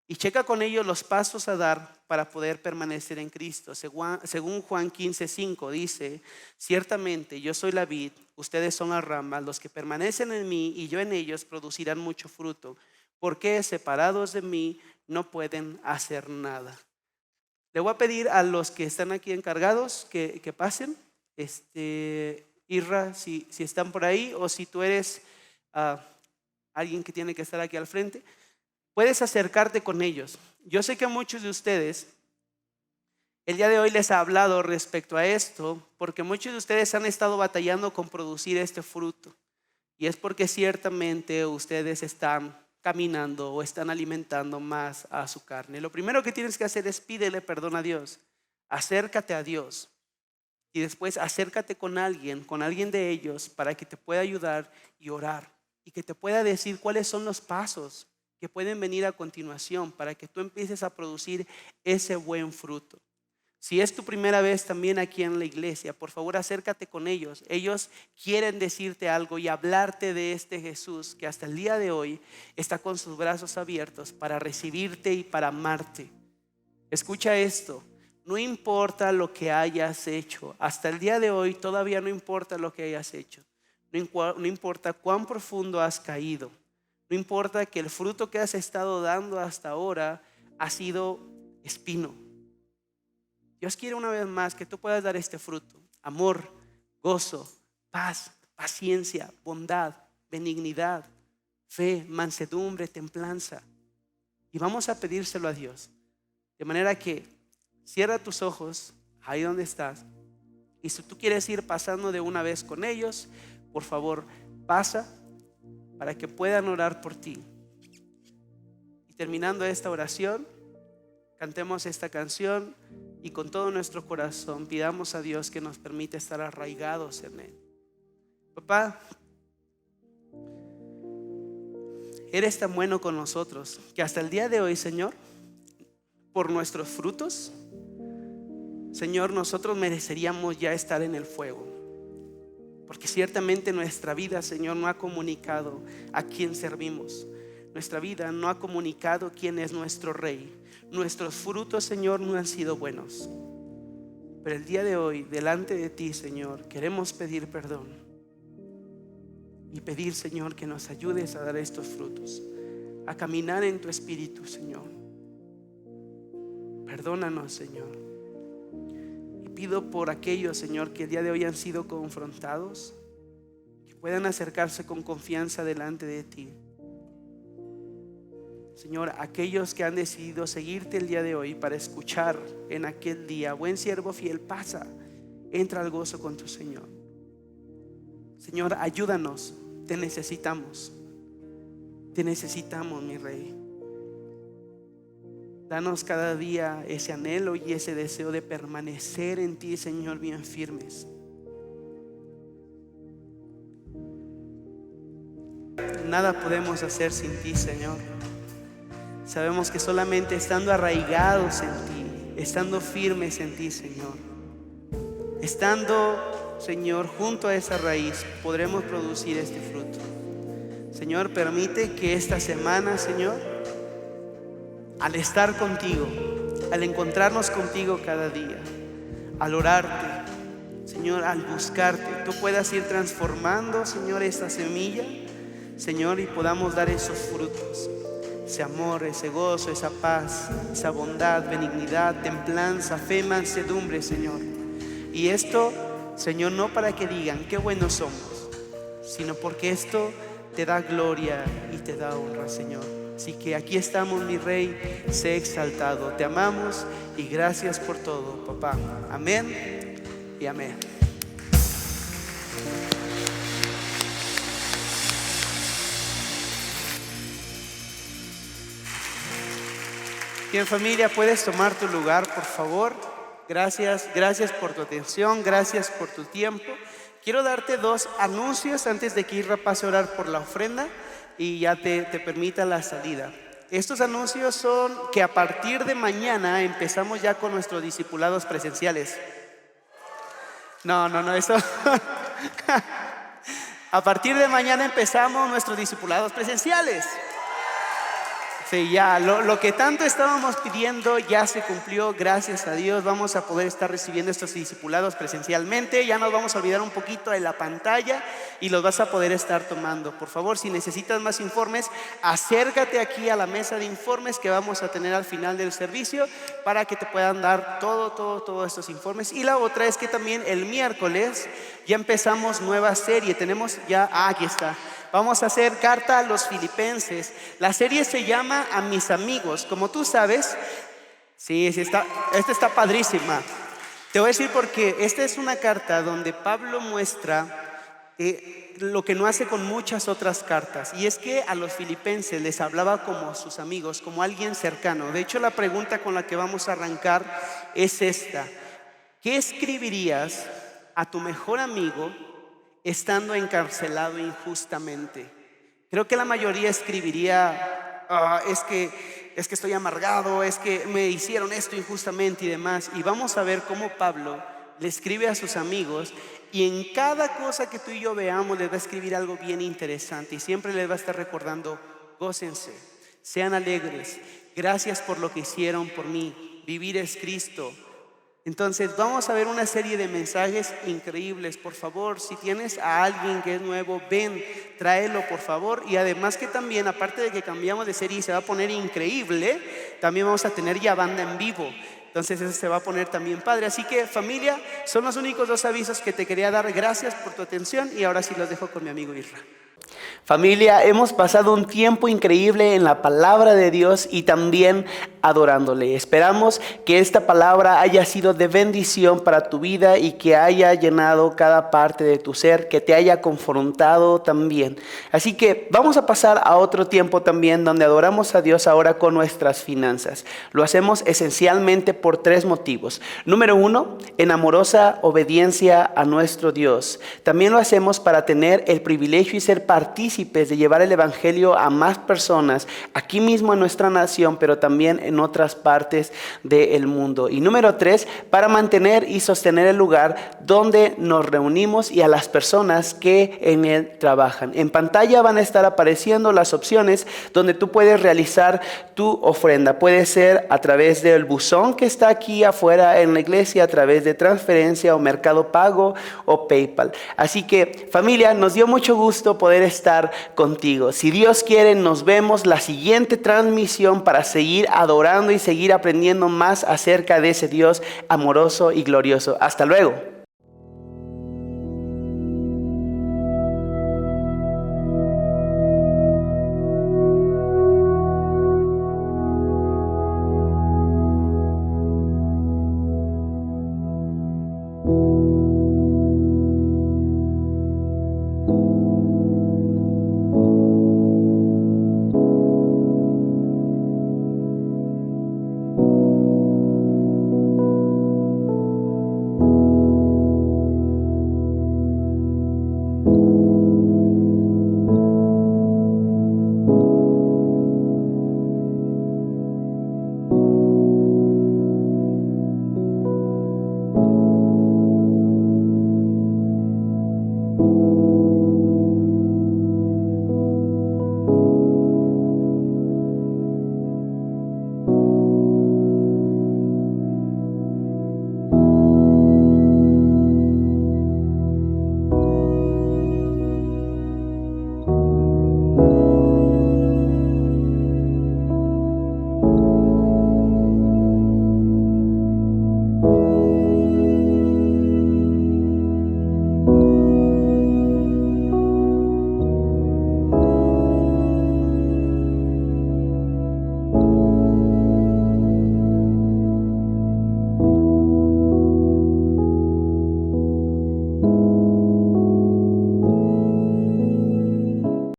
Speaker 1: Y checa con ellos los pasos a dar para poder permanecer en Cristo. Según Juan 15:5 dice: ciertamente yo soy la vid, ustedes son las ramas, los que permanecen en mí y yo en ellos producirán mucho fruto, porque separados de mí no pueden hacer nada. Le voy a pedir a los que están aquí encargados que pasen. Irra, si están por ahí, o si tú eres alguien que tiene que estar aquí al frente, puedes acercarte con ellos. Yo sé que a muchos de ustedes el día de hoy les ha hablado respecto a esto, porque muchos de ustedes han estado batallando con producir este fruto. Y es porque ciertamente ustedes están caminando o están alimentando más a su carne. Lo primero que tienes que hacer es pídele perdón a Dios. Acércate a Dios. Y después acércate con alguien de ellos, para que te pueda ayudar y orar. Y que te pueda decir cuáles son los pasos que pueden venir a continuación para que tú empieces a producir ese buen fruto. Si es tu primera vez también aquí en la iglesia, por favor acércate con ellos. Ellos quieren decirte algo y hablarte de este Jesús que hasta el día de hoy está con sus brazos abiertos para recibirte y para amarte. Escucha esto, no importa lo que hayas hecho, hasta el día de hoy todavía no importa lo que hayas hecho, no importa cuán profundo has caído. No importa que el fruto que has estado dando hasta ahora ha sido espino. Dios quiere una vez más que tú puedas dar este fruto: amor, gozo, paz, paciencia, bondad, benignidad, fe, mansedumbre, templanza. Y vamos a pedírselo a Dios. De manera que cierra tus ojos ahí donde estás. Y si tú quieres ir pasando de una vez con ellos, por favor, pasa, para que puedan orar por ti. Y terminando esta oración, cantemos esta canción y con todo nuestro corazón pidamos a Dios que nos permita estar arraigados en Él. Papá, eres tan bueno con nosotros que hasta el día de hoy, Señor, por nuestros frutos, Señor, nosotros mereceríamos ya estar en el fuego. Porque ciertamente nuestra vida, Señor, no ha comunicado a quién servimos. Nuestra vida no ha comunicado quién es nuestro Rey. Nuestros frutos, Señor, no han sido buenos. Pero el día de hoy, delante de ti, Señor, queremos pedir perdón. Y pedir, Señor, que nos ayudes a dar estos frutos, a caminar en tu espíritu, Señor. Perdónanos, Señor. Pido por aquellos, Señor, que el día de hoy han sido confrontados, que puedan acercarse con confianza delante de ti. Señor, aquellos que han decidido seguirte el día de hoy para escuchar en aquel día: buen siervo fiel, pasa, entra al gozo con tu Señor. Señor, ayúdanos, te necesitamos, mi Rey. Danos cada día ese anhelo y ese deseo de permanecer en ti, Señor, bien firmes. Nada podemos hacer sin ti, Señor. Sabemos que solamente estando arraigados en ti, estando firmes en ti, Señor, estando, Señor, junto a esa raíz, podremos producir este fruto. Señor, permite que esta semana, Señor, al estar contigo, al encontrarnos contigo cada día, al orarte, Señor, al buscarte, tú puedas ir transformando, Señor, esta semilla, Señor, y podamos dar esos frutos: ese amor, ese gozo, esa paz, esa bondad, benignidad, templanza, fe, mansedumbre, Señor. Y esto Señor, no para que digan qué buenos somos, sino porque esto te da gloria y te da honra, Señor. Así que aquí estamos, mi Rey, sé exaltado. Te amamos y gracias por todo, papá. Amén y amén. Bien, familia, puedes tomar tu lugar, por favor. Gracias por tu atención, gracias por tu tiempo. Quiero darte 2 anuncios antes de que Isra pase a orar por la ofrenda y ya te permita la salida. Estos anuncios son que a partir de mañana empezamos ya con nuestros discipulados presenciales. No, eso. A partir de mañana empezamos nuestros discipulados presenciales. Sí, ya, lo que tanto estábamos pidiendo ya se cumplió, gracias a Dios. Vamos a poder estar recibiendo estos discipulados presencialmente. Ya nos vamos a olvidar un poquito de la pantalla y los vas a poder estar tomando. Por favor, si necesitas más informes, acércate aquí a la mesa de informes que vamos a tener al final del servicio para que te puedan dar todos estos informes. Y la otra es que también el miércoles ya empezamos nueva serie. Tenemos ya, aquí está. Vamos a hacer carta a los filipenses. La serie se llama A mis amigos. Como tú sabes, sí, esta está padrísima. Te voy a decir porque esta es una carta donde Pablo muestra lo que no hace con muchas otras cartas. Y es que a los filipenses les hablaba como sus amigos, como alguien cercano. De hecho, la pregunta con la que vamos a arrancar es esta. ¿Qué escribirías a tu mejor amigo estando encarcelado injustamente? Creo que la mayoría escribiría, es que estoy amargado, es que me hicieron esto injustamente y demás. Y vamos a ver cómo Pablo le escribe a sus amigos, y en cada cosa que tú y yo veamos les va a escribir algo bien interesante, y siempre les va a estar recordando: gócense, sean alegres, gracias por lo que hicieron por mí, vivir es Cristo. Entonces vamos a ver una serie de mensajes increíbles. Por favor, si tienes a alguien que es nuevo, ven, tráelo por favor. Y además que también, aparte de que cambiamos de serie y se va a poner increíble, también vamos a tener ya banda en vivo. Entonces eso se va a poner también padre. Así que, familia, son los únicos 2 avisos que te quería dar. Gracias por tu atención y ahora sí los dejo con mi amigo Isra. Familia, hemos pasado un tiempo increíble en la palabra de Dios y también adorándole. Esperamos que esta palabra haya sido de bendición para tu vida y que haya llenado cada parte de tu ser, que te haya confrontado también. Así que vamos a pasar a otro tiempo también donde adoramos a Dios ahora con nuestras finanzas. Lo hacemos esencialmente por 3 motivos. Número 1, en amorosa obediencia a nuestro Dios. También lo hacemos para tener el privilegio y ser partícipes de llevar el evangelio a más personas aquí mismo en nuestra nación, pero también en otras partes del mundo. Y número 3, para mantener y sostener el lugar donde nos reunimos y a las personas que en él trabajan. En pantalla van a estar apareciendo las opciones donde tú puedes realizar tu ofrenda. Puede ser a través del buzón que está aquí afuera en la iglesia, a través de transferencia o Mercado Pago o PayPal. Así que, familia, nos dio mucho gusto poder estar contigo. Si Dios quiere, nos vemos la siguiente transmisión para seguir adorando y seguir aprendiendo más acerca de ese Dios amoroso y glorioso. Hasta luego.